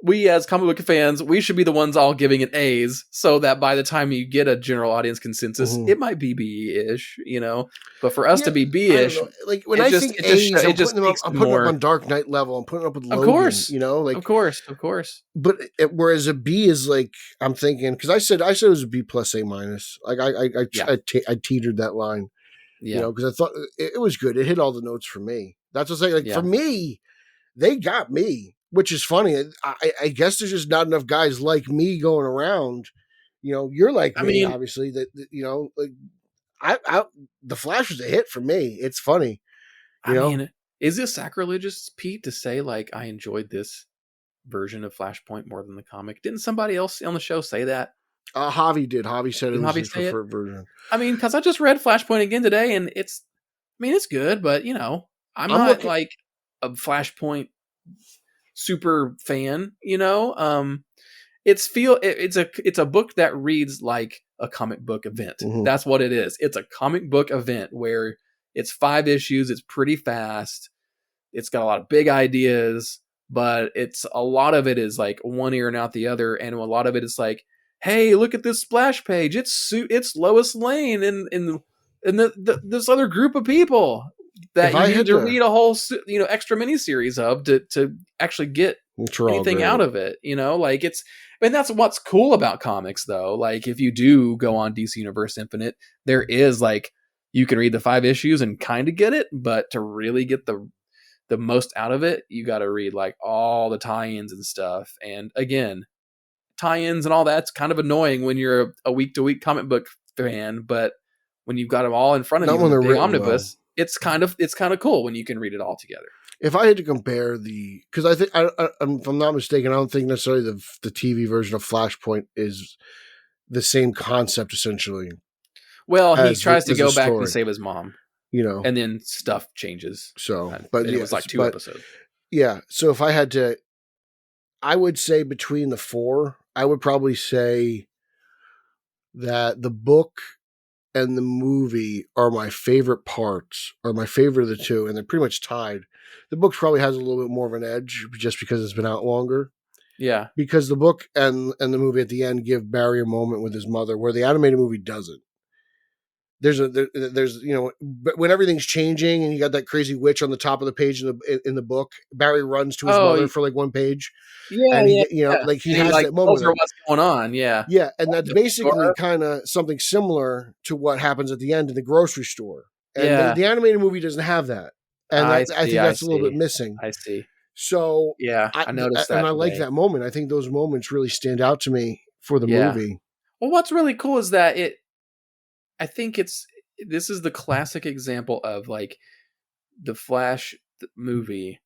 we as comic book fans, we should be the ones all giving it A's, so that by the time you get a general audience consensus, it might be B-ish, But for us to be B-ish, like when I think A's, I'm putting them up on Dark Knight level. I'm putting up with Logan, of course, like of course. But whereas a B is like, I'm thinking, because I said it was a B plus A minus. Like I teetered that line, because I thought it was good. It hit all the notes for me. That's what I'm saying. Like for me, they got me. Which is funny. I guess there's just not enough guys like me going around. You're like me, obviously. The Flash was a hit for me. It's funny. Is it sacrilegious, Pete, to say like I enjoyed this version of Flashpoint more than the comic? Didn't somebody else on the show say that? Javi did. Javi said it was his preferred version. Because I just read Flashpoint again today, and it's good, but I'm not like a Flashpoint super fan, it's a book that reads like a comic book event. That's what it is. It's a comic book event where it's 5 issues. It's pretty fast. It's got a lot of big ideas, but a lot of it is like one ear and out the other. And a lot of it is like, hey, look at this splash page. It's Lois Lane and this other group of people that you need to read a whole extra miniseries of to actually get anything out of it. And that's what's cool about comics, though. Like if you do go on DC Universe Infinite, there is like you can read the 5 issues and kind of get it, but to really get the most out of it, you got to read like all the tie-ins and stuff. And again, tie-ins and all that's kind of annoying when you're a week-to-week comic book fan, but when you've got them all in front of you in the omnibus. It's kind of cool when you can read it all together. If I had to compare because I think, if I'm not mistaken, I don't think necessarily the TV version of Flashpoint is the same concept essentially. Well, he tries to go back and save his mom, and then stuff changes. So, it was like 2 episodes. Yeah. So if I had to, I would say between the 4, I would probably say that the book and the movie are my favorite parts, or my favorite of the 2, and they're pretty much tied. The book probably has a little bit more of an edge just because it's been out longer. Yeah. Because the book and the movie at the end give Barry a moment with his mother where the animated movie doesn't. There's but when everything's changing and you got that crazy witch on the top of the page in the book, Barry runs to his mother for like 1 page. Yeah, and he has that moment. What's going on? Yeah, yeah, and that's basically kind of something similar to what happens at the end in the grocery store. And the animated movie doesn't have that, and I think that's a little bit missing. I see. So I noticed that, and I like that moment. I think those moments really stand out to me for the movie. Well, what's really cool is that I think this is the classic example of like the Flash movie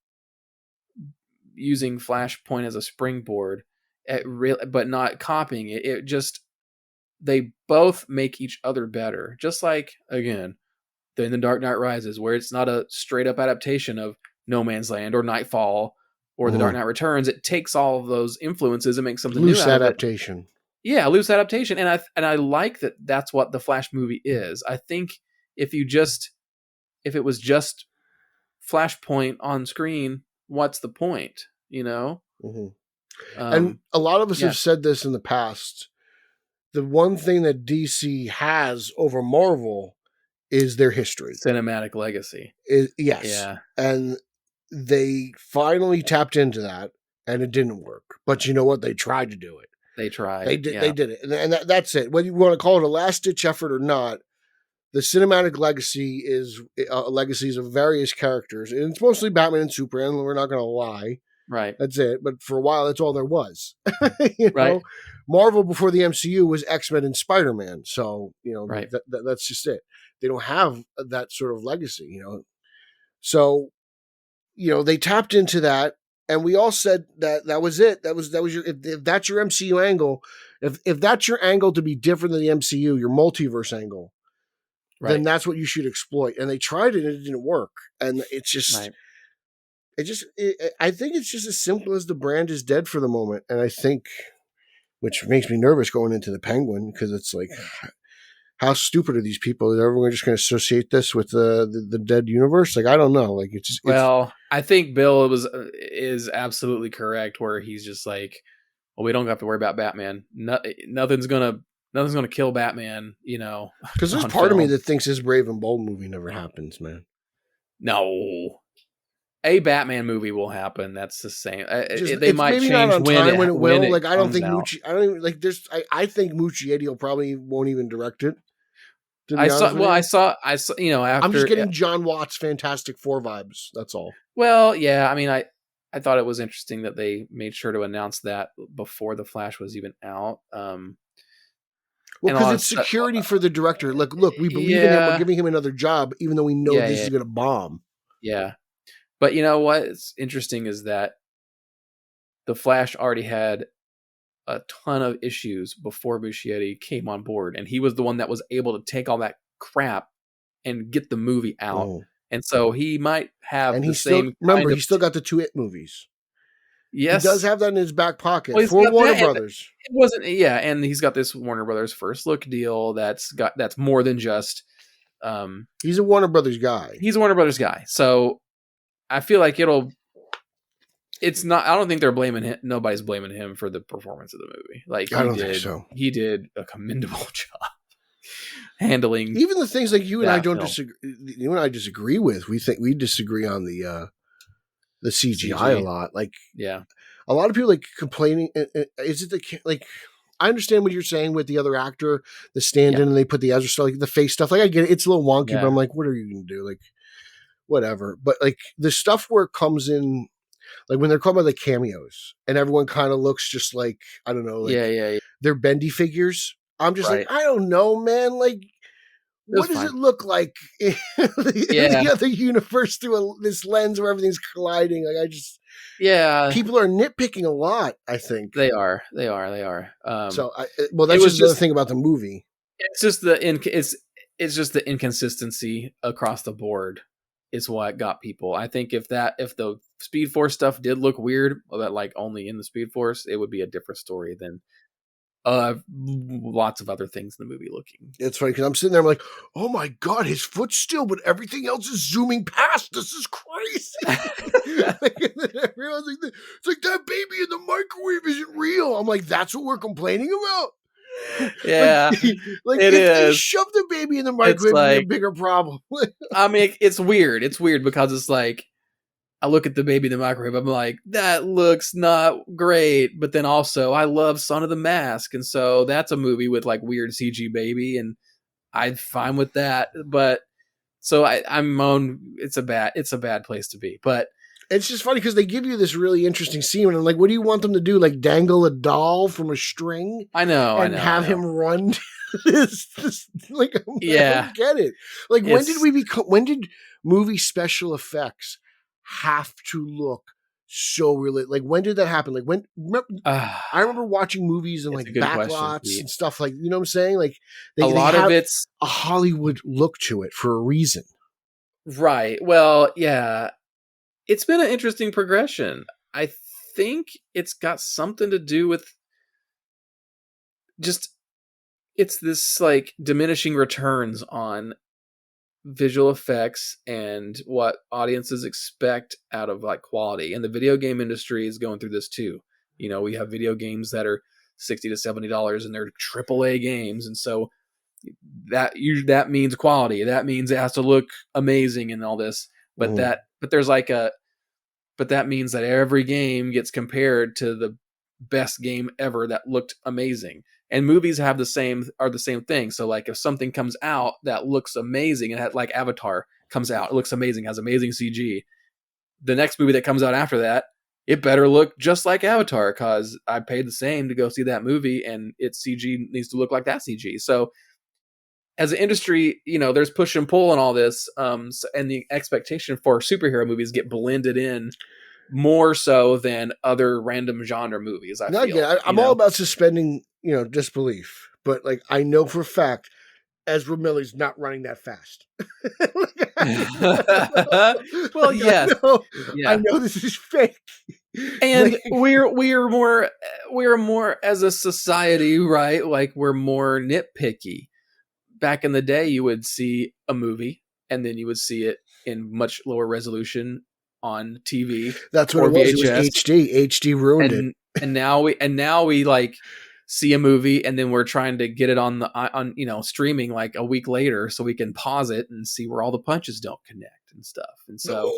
using Flashpoint as a springboard, but not copying it. It just, they both make each other better. Just like, again, in The Dark Knight Rises, where it's not a straight up adaptation of No Man's Land or Nightfall or The Dark Knight Returns. It takes all of those influences and makes something new out adaptation. Of it. Yeah, loose adaptation. And I like that that's what the Flash movie is. I think if it was just Flashpoint on screen, what's the point? And a lot of us have said this in the past. The one thing that DC has over Marvel is their history. Cinematic legacy. Yes. Yeah. And they finally tapped into that, and it didn't work. But you know what? They tried to do it. They tried. They did. They did it, and that's it. Whether you want to call it a last-ditch effort or not, the cinematic legacy is legacies of various characters, and it's mostly Batman and Superman. We're not going to lie, right? That's it. But for a while, that's all there was. Right. Marvel before the MCU was X-Men and Spider-Man, so right. That's just it. they don't have that sort of legacy, So, they tapped into that, and we all said that was it. That was your if that's your MCU angle, if that's your angle to be different than the MCU, your multiverse angle, then that's what you should exploit. And they tried it and it didn't work. And it's just I think it's just as simple as the brand is dead for the moment. And I think, which makes me nervous going into the Penguin, because it's like, how stupid are these people? Is everyone just going to associate this with the dead universe? Like, I don't know. Like, I think Bill is absolutely correct, where he's just like, well, we don't have to worry about Batman. Nothing's gonna kill Batman, Because there's part of me that thinks this Brave and Bold movie never happens, man. No, a Batman movie will happen. That's the same. They It's might maybe change not on time when it will. Like, I don't think out. I don't even like. There's. I think Muschietti probably won't even direct it. I saw. After, I'm just getting John Watts' Fantastic Four vibes. That's all. Well, yeah. I mean, I thought it was interesting that they made sure to announce that before the Flash was even out. Well, because it's security for the director. Look, we believe in him. We're giving him another job, even though we know this is going to bomb. Yeah, but you know what's interesting is that the Flash already had a ton of issues before Muschietti came on board, and he was the one that was able to take all that crap and get the movie out. Oh. And so he might have he still got the 2 It movies. Yes, he does have that in his back pocket for Warner Brothers. It wasn't, and he's got this Warner Brothers First Look deal that's more than just. He's a Warner Brothers guy. He's a Warner Brothers guy, so I feel like it's not. I don't think they're blaming him. Nobody's blaming him for the performance of the movie. Like, I don't think so. He did a commendable job handling even the things like you and I don't disagree. You and I disagree with. We disagree on the CGI a lot. Like, a lot of people like complaining. Is it I understand what you're saying with the other actor, the stand-in, and they put the Ezra stuff, like the face stuff. Like, I get it. It's a little wonky, but I'm like, what are you going to do? Like, whatever. But like the stuff where it comes in, like when they're called by the cameos and everyone kind of looks just like, I don't know. Like, they're bendy figures. I'm just like, I don't know, man. Like, what does it look like in the other universe through this lens where everything's colliding? Like, people are nitpicking a lot. I think they are. So, that's just the other thing about the movie. It's just the inconsistency across the board is what got people. I think if the Speed Force stuff did look weird, that like only in the Speed Force, it would be a different story than lots of other things in the movie looking. It's funny because I'm sitting there, I'm like, oh my god, his foot's still, but everything else is zooming past. This is crazy. Everyone's like, it's like that baby in the microwave isn't real. I'm like, that's what we're complaining about. Yeah, like it is. They shoved the baby in the microwave, like, a bigger problem. I mean, it's weird. It's weird because it's like, I look at the baby in the microwave, I'm like, that looks not great. But then also, I love Son of the Mask, and so that's a movie with like weird CG baby, and I'm fine with that. But so I'm on. It's a bad place to be. But it's just funny because they give you this really interesting scene, and I'm like, what do you want them to do? Like dangle a doll from a string? I know, and have him run. this like, I don't get it. Like, when did movie special effects have to look so real? Like, when did that happen? Like, I remember watching movies and like backlots and stuff, like, you know what I'm saying? Like, a lot of it's a Hollywood look to it for a reason. Right. Well, yeah. It's been an interesting progression. I think it's got something to do with just, it's this like diminishing returns on visual effects and what audiences expect out of like quality. And the video game industry is going through this too. You know, we have video games that are $60 to $70 and they're AAA games. And so that means quality. That means it has to look amazing and all this. But that means that every game gets compared to the best game ever that looked amazing. And movies are the same thing. So like if something comes out that looks amazing, and like Avatar comes out, it looks amazing, has amazing CG. The next movie that comes out after that, it better look just like Avatar because I paid the same to go see that movie, and its CG needs to look like that CG. So as an industry, there's push and pull and all this, and the expectation for superhero movies get blended in more so than other random genre movies. I'm all about suspending, disbelief, but like I know for a fact Ezra Miller's not running that fast. Well, yes, I know this is fake, and we're more as a society, right? Like we're more nitpicky. Back in the day, you would see a movie and then you would see it in much lower resolution on TV. That's what it was. It was HD. HD ruined it. And now we like see a movie and then we're trying to get it on streaming like a week later so we can pause it and see where all the punches don't connect and stuff. And so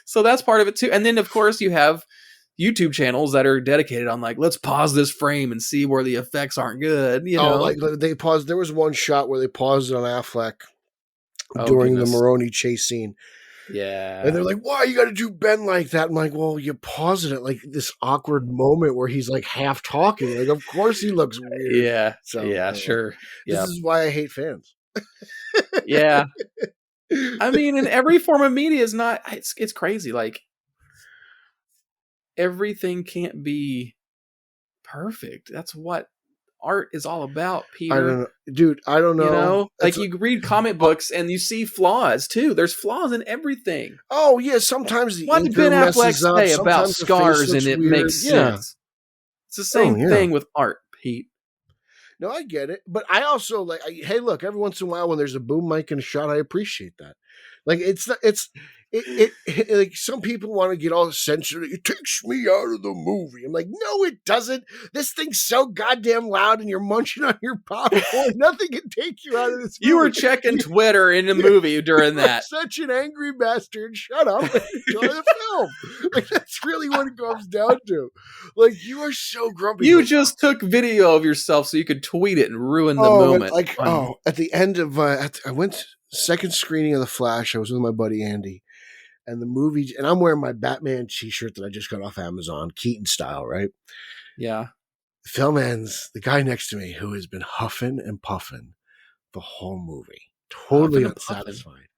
so that's part of it too. And then of course you have YouTube channels that are dedicated on like, let's pause this frame and see where the effects aren't good. Like they paused. There was one shot where they paused it on Affleck during the Maroney chase scene. Yeah. And they're like, why you got to do Ben like that? I'm like, well, you paused it at like this awkward moment where he's like half talking. Like, of course he looks weird. Yeah. So, yeah, sure. This is why I hate fans. Yeah. I mean, in every form of media is not, it's crazy. Like, everything can't be perfect. That's what art is all about, Peter. I don't know. Dude, I don't know. Like you read comic books and you see flaws too. There's flaws in everything. Oh yeah, sometimes the what did Ben Affleck say about scars and it makes sense? It's the same thing with art, Pete. No, I get it, but I also like. Hey, look, every once in a while when there's a boom mic and a shot, I appreciate that. Like it like some people want to get all sensitive. It takes me out of the movie. I'm like, no, it doesn't. This thing's so goddamn loud, and you're munching on your popcorn. Nothing can take you out of this movie. You were checking Twitter in the movie during that. Such an angry bastard. Shut up and enjoy the film. Like that's really what it comes down to. Like you are so grumpy. You just took video of yourself so you could tweet it and ruin the moment. At the end of I went second screening of The Flash. I was with my buddy Andy. And the movie, and I'm wearing my Batman t-shirt that I just got off Amazon, Keaton style, right? Yeah. The film ends, the guy next to me who has been huffing and puffing the whole movie, totally unsatisfied,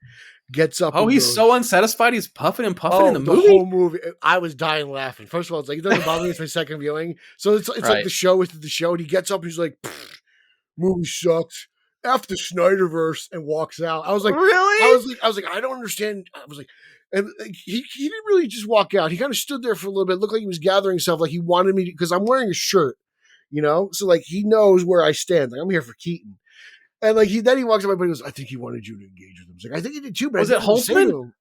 gets up. Oh, he's goes, so unsatisfied. He's puffing and puffing in the movie. The whole movie. I was dying laughing. First of all, it's like, it doesn't bother me. It's my second viewing. So it's like the show within the show. And he gets up and he's like, movie sucks. F the Snyderverse, and walks out. I was like, really? I was like, I don't understand. I was like, and he didn't really just walk out. He kind of stood there for a little bit. Looked like he was gathering himself, like he wanted me to, because I'm wearing a shirt, so like he knows where I stand. Like I'm here for Keaton, and like then he walks up, and he goes, "I think he wanted you to engage with him." I was like, "I think he did too." But was it Holtzman?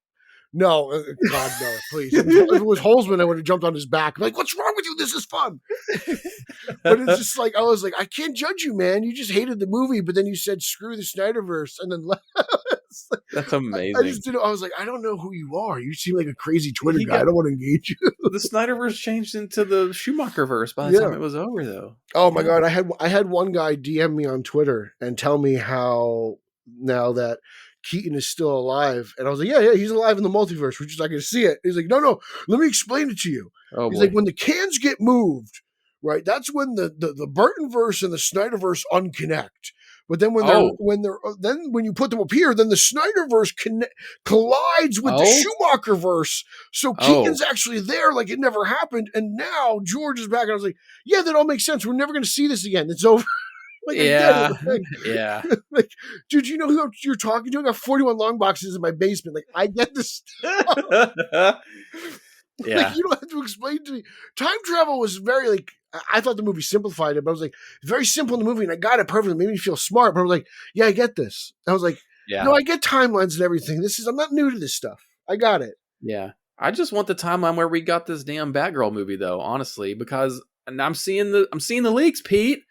No, God no, please. If it was Holtzman, I would have jumped on his back. I'm like, what's wrong with you? This is fun. But it's just like I was like, I can't judge you, man. You just hated the movie, but then you said screw the Snyderverse, and then left. That's amazing. I just didn't. I was like, I don't know who you are. You seem like a crazy Twitter guy. I don't want to engage you. The Snyderverse changed into the Schumacherverse by the time it was over, though. Oh my God, I had one guy DM me on Twitter and tell me how now that Keaton is still alive, and I was like, yeah, he's alive in the multiverse. We're just not going to see it. He's like, no, let me explain it to you. He's like, when the cans get moved, right? That's when the Burtonverse and the Snyderverse unconnect. But then when you put them up here, then the Snyderverse collides with the Schumacherverse. So Keaton's actually there, like it never happened. And now George is back, and I was like, yeah, that all makes sense. We're never going to see this again. It's over. Like, yeah. Like, dude, you know who you're talking to? I got 41 long boxes in my basement. Like, I get this stuff. Yeah. Like, you don't have to explain to me. Time travel was very, like, I thought the movie simplified it, but I was like, very simple in the movie, and I got it perfectly. It made me feel smart, but I was like, yeah, I get this. I was like, no, I get timelines and everything. I'm not new to this stuff. I got it. Yeah. I just want the timeline where we got this damn Batgirl movie, though, honestly, because I'm seeing the leaks, Pete.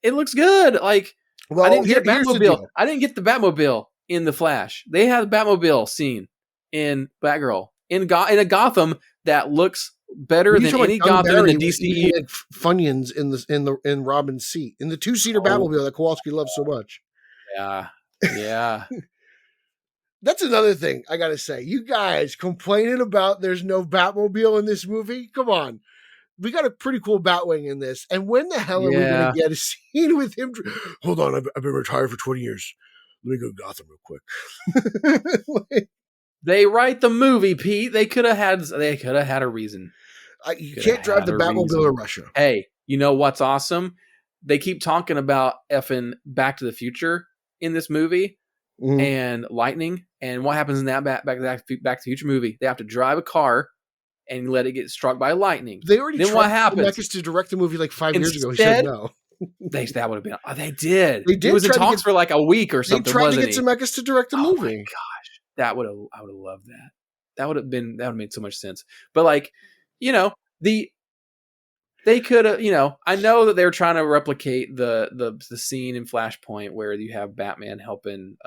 It looks good. Like, I didn't get Batmobile. I didn't get the Batmobile in The Flash. They had the Batmobile scene in Batgirl in a Gotham that looks better than any Gotham in the DCE. Like Funyuns in Robin's seat in the 2-seater Batmobile that Kowalski loves so much. Yeah. That's another thing I gotta say. You guys complaining about there's no Batmobile in this movie? Come on. we got a pretty cool Batwing in this. And when the hell are we going Yeah. to get a scene with him? Hold on, I've been retired for 20 years. Let me go to Gotham real quick. Like, They write the movie, Pete. They could have had a reason. you Coulda can't drive had the a Batmobile reason. to Russia. Hey, you know what's awesome? They keep talking about effing Back to the Future in this movie and lightning. And what happens in that Back to the Future movie? They have to drive a car and let it get struck by lightning. They already then tried what happens? Zemeckis to direct the movie like 5 years ago. He said no. That would have been. Oh, they did. They did He was in try to talks get- for like a week or They something. tried to Wasn't get he? Zemeckis to direct the Oh movie. my gosh, I would have loved that. That would have made so much sense. But like, they could have, I know that they're trying to replicate the scene in Flashpoint where you have Batman helping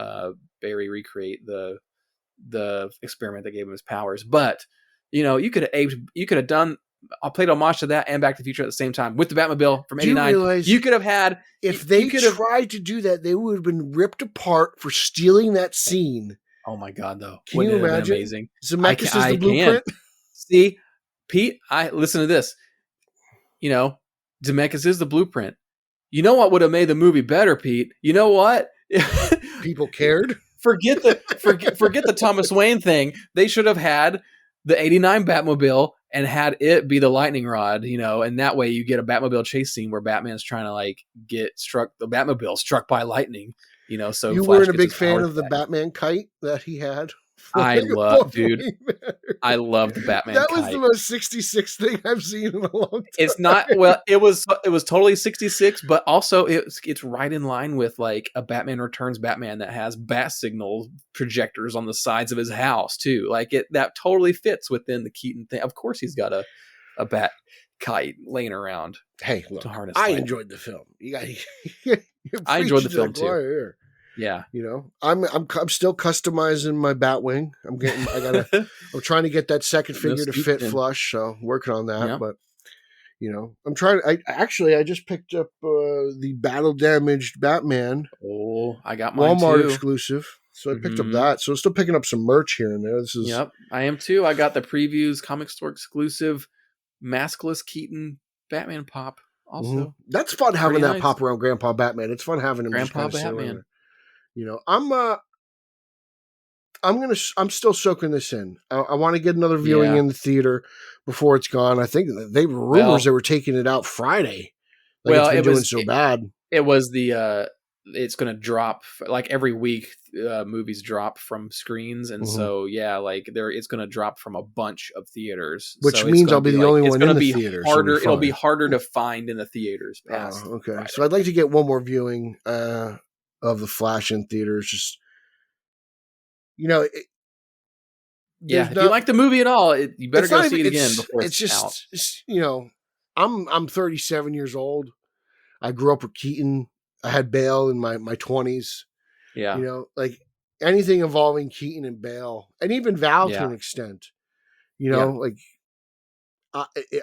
Barry recreate the experiment that gave him his powers. But you could have done. I played homage to that and Back to the Future at the same time with the Batmobile from Do you '89. realize You could have had if they you could have. tried to do that, they would have been ripped apart for stealing that scene. Oh my god, though! Can Wouldn't you it have been imagine? amazing? Zemeckis is the I blueprint. can. See, Pete, I listen to this. Zemeckis is the blueprint. You know what would have made the movie better, Pete? You know what? People cared. forget the Thomas Wayne thing. They should have had the '89 Batmobile and had it be the lightning rod, and that way you get a Batmobile chase scene where Batman's trying to like get struck, the Batmobile struck by lightning, so You Flash weren't a gets big his fan powers of the back. Batman kite that he had. I love the Batman That was kite. the most 66 thing I've seen in a long time. It's not it was totally 66, but also it's right in line with like a Batman Returns Batman that has bat signal projectors on the sides of his house too. Like that totally fits within the Keaton thing. Of course he's got a bat kite laying around. Hey, look, to harness I light. enjoyed the film. I enjoyed the preaching to film too. choir here. Yeah. I'm still customizing my Batwing. I'm trying to get that second figure to fit flush, so working on that. Yeah. But I'm trying. I just picked up the battle damaged Batman. Oh, I got mine Walmart too. exclusive. So I picked up Mhm. that. So still picking up some merch here and there. This is Yep, I am too. I got the previews comic store exclusive maskless Keaton Batman pop also. That's fun having Pretty that nice. pop around Grandpa Batman. It's fun having him. just Grandpa kinda sit Batman. around. I'm still soaking this in. I want to get another viewing Yeah. in the theater before it's gone. I think they were rumors they were taking it out Friday. Well, it's been it doing was- so bad. It was it's going to drop like every week. Movies drop from screens, and so like it's going to drop from a bunch of theaters, Which so it's means gonna I'll be be the only it's one gonna in the be theater, so Harder, it'll be it'll be fine. harder to find in the theaters. Past Okay, Friday. so I'd like to get one more viewing of the Flash in theaters. Just Yeah, there's if you like the movie at all, you better it's go not see it even- again before it's just out. I'm 37 years old. I grew up with Keaton. I had Bale in my 20s. Yeah, Like anything involving Keaton and Bale, and even Val to Yeah. an extent. Yeah. Like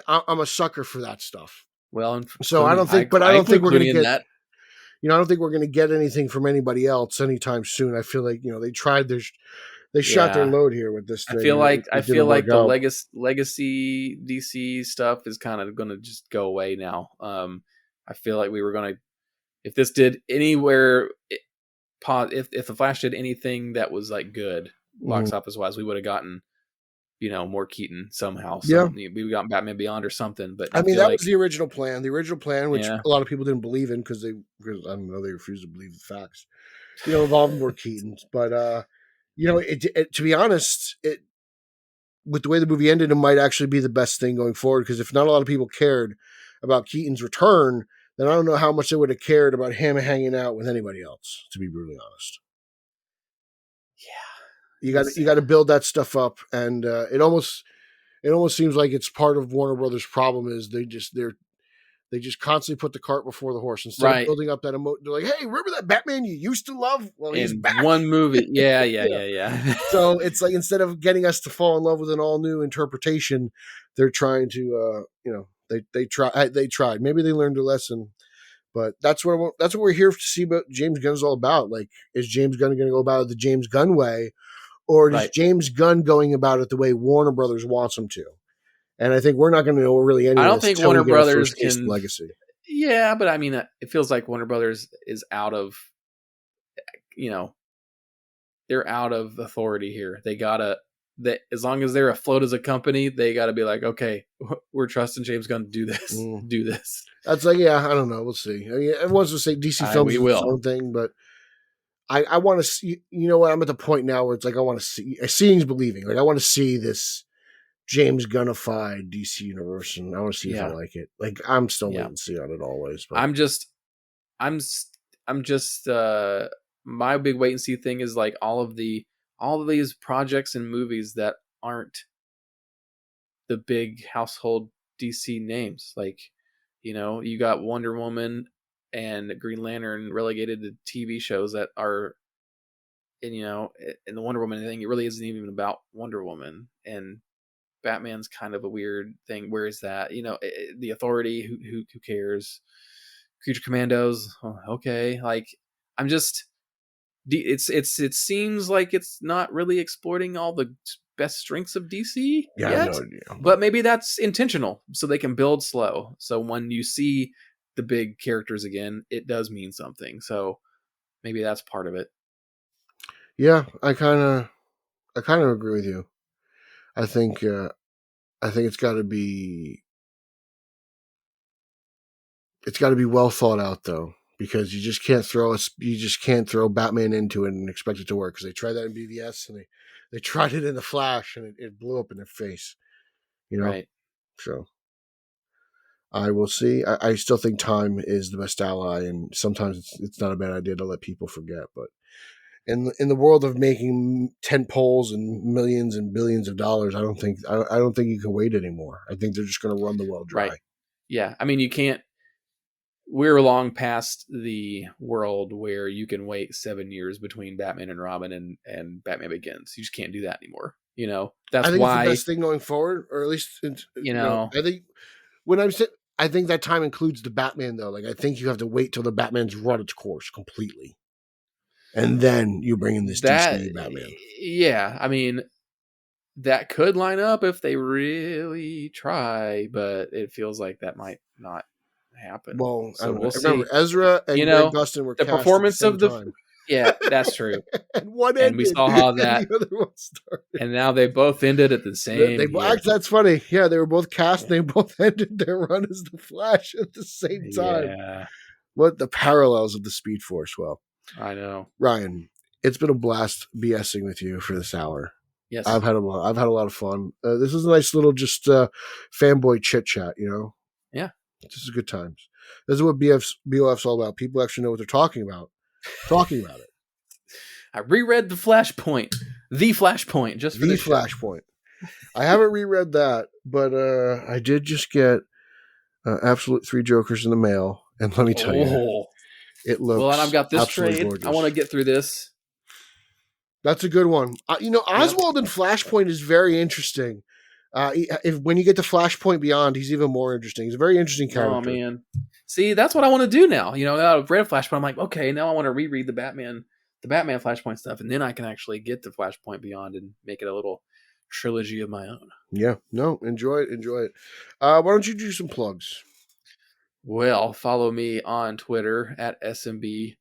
I'm a sucker for that stuff. well, and So I don't think, but I don't think we're going to get. I don't think we're going to get anything from anybody else anytime soon. I feel like they shot their Yeah. load here with this thing. I feel like It didn't work the out. legacy DC stuff is kind of going to just go away now. I feel like we were going to, if this did anywhere, if the Flash did anything that was like good box office wise, we would have gotten more Keaton somehow. Yeah. We would have gotten Batman Beyond or something. But I mean, feel that like, was the original plan. The original plan, which Yeah. a lot of people didn't believe in because I don't know, they refused to believe the facts. Involved more Keatons, but to be honest, with the way the movie ended, it might actually be the best thing going forward. Because if not a lot of people cared about Keaton's return, then I don't know how much they would have cared about him hanging out with anybody else. To be brutally honest, you got to build that stuff up, and it almost seems like it's part of Warner Brothers' problem is they just constantly put the cart before the horse instead of Right. building up that emotion. They're like, hey, remember that Batman you used to love? Well, he's in back. one movie. Yeah. So it's like instead of getting us to fall in love with an all new interpretation, they're trying to they tried. Maybe they learned a lesson, but that's what we're here to see about James Gunn's all about. Like, is James Gunn going to go about it the James Gunn way, or is Right. James Gunn going about it the way Warner Brothers wants him to? And I think we're not going to know really any I of don't this think till we Warner get our Brothers first taste of can. Legacy. Yeah, but I mean, it feels like Warner Brothers is out of, they're out of authority here. They gotta, that as long as they're afloat as a company, they gotta be like, okay, we're trusting James Gunn to do this, do this. That's like, yeah, I don't know. We'll see. I mean, everyone's going to say DC Films We is will. its own thing, but I want to see, you know what? I'm at the point now where it's like, I want to see, seeing's believing. Like, I want to see this James Gunnified DC universe, and I want to see if I like it. Like, I'm still waiting to see on it always. But I'm just, my big wait and see thing is like all of these projects and movies that aren't the big household DC names. Like, you got Wonder Woman and Green Lantern relegated to TV shows that are, and in the Wonder Woman thing, it really isn't even about Wonder Woman, and Batman's kind of a weird thing. Where is that? The Authority, who cares? Creature Commandos, okay. Like, I'm just, it seems like it's not really exploiting all the best strengths of DC yet. But maybe that's intentional, so they can build slow. So when you see the big characters again, it does mean something. So maybe that's part of it. Yeah, I kind of agree with you. I think it's got to be well thought out though, because you just can't throw Batman into it and expect it to work, because they tried that in BVS and they tried it in the Flash and it blew up in their face. Right. So I will see. I still think time is the best ally, and sometimes it's not a bad idea to let people forget. But in the world of making tent poles and millions and billions of dollars, I don't think you can wait anymore. I think they're just going to run the well dry. Right. Yeah. I mean, you can't. We're long past the world where you can wait 7 years between Batman and Robin and Batman Begins. You just can't do that anymore. That's I think why it's the best thing going forward, or at least I think when I'm saying, I think that time includes the Batman though. Like, I think you have to wait till the Batman's run its course completely, and then you bring in this DC Batman. Yeah, I mean, that could line up if they really try, but it feels like that might not happen. Well, so we'll see. Remember, Ezra and Greg Gustin were the cast performance at the of same time. Yeah, that's true. And one and we saw how that, and the other one started. And now they both ended at the same. That's funny. Yeah, they were both cast. And they both ended their run as the Flash at the same time. Yeah. What the parallels of the Speed Force? Well, I know, Ryan. It's been a blast BSing with you for this hour. Yes, I've had a lot of fun. This is a nice little just fanboy chit chat. Yeah, this is good times. This is what BOF's all about. People actually know what they're talking about. Talking about it. I reread the Flashpoint, just for the Flashpoint. I haven't reread that, but I did just get Absolute 3 Jokers in the mail, and let me tell you, it looks well. And I've got this trade. Gorgeous. I want to get through this. That's a good one. Oswald in Flashpoint is very interesting. When you get to Flashpoint Beyond, he's even more interesting. He's a very interesting character. Oh man, see, that's what I want to do now. Now I've read Flashpoint. I'm like, okay, now I want to reread the Batman Flashpoint stuff, and then I can actually get to Flashpoint Beyond and make it a little trilogy of my own. Yeah, no, enjoy it. Why don't you do some plugs? Well, follow me on Twitter at SMB_Ryan.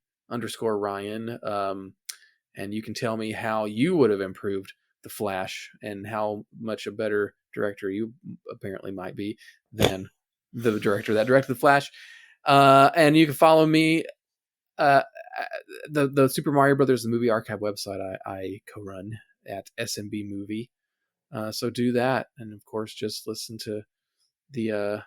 And you can tell me how you would have improved the Flash and how much a better director you apparently might be than the director that directed the Flash. And you can follow me, the Super Mario Brothers, the movie archive website I co-run at SMB Movie. So do that. And of course, just listen to the,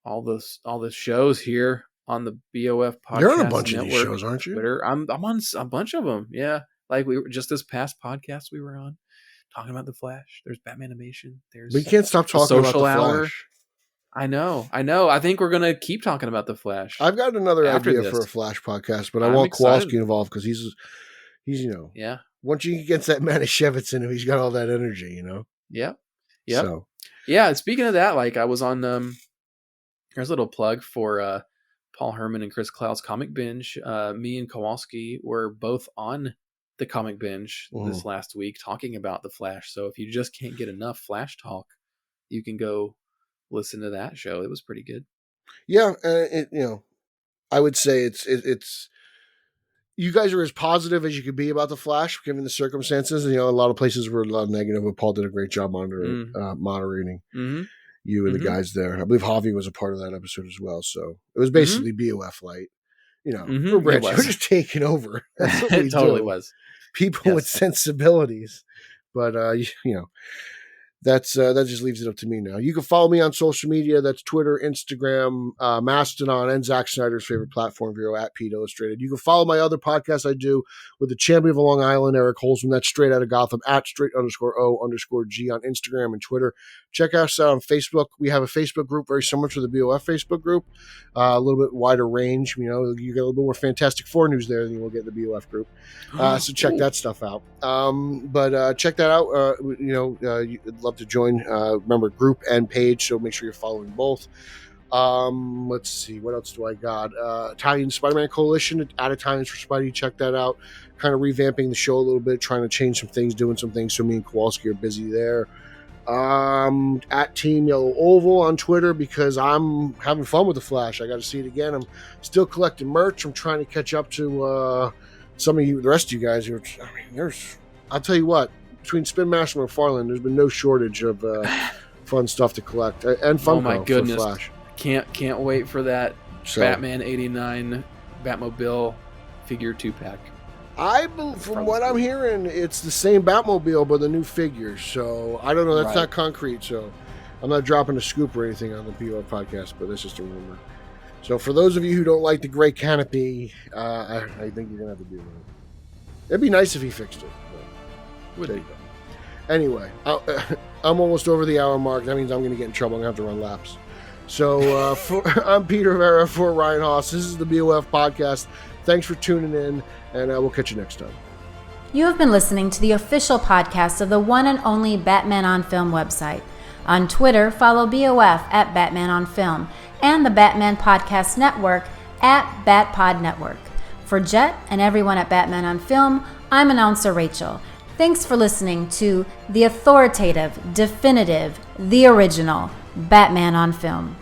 all the shows here on the BOF podcast. You're on a bunch network, of these shows, aren't you? Twitter. I'm on a bunch of them. Yeah. Like we were just this past podcast we were on talking about the Flash. There's Batman Animation. There's we can't stop talking about the Flash. I know. I think we're gonna keep talking about the Flash. I've got another idea for a Flash podcast, but I want Kowalski involved because he's yeah. Once he gets that Manischewitz in him, he's got all that energy, Yeah. Yeah. So, yeah. Speaking of that, like I was on here's a little plug for Paul Herman and Chris Cloud's Comic Binge. Me and Kowalski were both on the Comic Binge this last week talking about the Flash. So if you just can't get enough Flash talk, you can go listen to that show. It was pretty good. Yeah, I would say it's you guys are as positive as you could be about the Flash, given the circumstances. A lot of places were a lot negative, but Paul did a great job moderating you and the guys there. I believe Javi was a part of that episode as well. So it was basically BOF light. We're rich. We're just taking over. That's what we It totally do. was. People with sensibilities, but that just leaves it up to me now. You can follow me on social media. That's Twitter, Instagram, Mastodon, and Zack Snyder's favorite platform, Verra, at Pete Illustrated. You can follow my other podcast I do with the champion of Long Island, Eric Holzman. That's Straight Outta Gotham, at straight_O_G on Instagram and Twitter. Check us out on Facebook. We have a Facebook group very similar to the BOF Facebook group, a little bit wider range. You get a little bit more Fantastic Four news there than you will get in the BOF group. So check that stuff out. But check that out. You'd love to join. Remember, group and page, so make sure you're following both. Let's see, what else do I got? Italian Spider-Man Coalition, at Italians for Spidey. Check that out. Kind of revamping the show a little bit, trying to change some things, doing some things. So me and Kowalski are busy there. At Team Yellow Oval on Twitter, because I'm having fun with the Flash. I got to see it again. I'm still collecting merch. I'm trying to catch up to some of you, the rest of you guys. I'll tell you what, between Spin Master and McFarlane, there's been no shortage of fun stuff to collect and Funko. Oh my goodness! For Flash. Can't wait for that Batman '89 Batmobile figure 2-pack. From what I'm hearing, it's the same Batmobile, but the new figures. So I don't know. That's not concrete. So I'm not dropping a scoop or anything on the BO podcast, but that's just a rumor. So for those of you who don't like the gray canopy, I think you're gonna have to deal with it. It'd be nice if he fixed it. Would be. Anyway, I'm almost over the hour mark. That means I'm going to get in trouble. I'm going to have to run laps. So I'm Peter Verra for Ryan Haas. This is the BOF podcast. Thanks for tuning in, and we'll catch you next time. You have been listening to the official podcast of the one and only Batman on Film website. On Twitter, follow BOF at Batman on Film and the Batman Podcast Network at BatPod Network. For Jet and everyone at Batman on Film, I'm announcer Rachel. Thanks for listening to the authoritative, definitive, the original Batman on Film.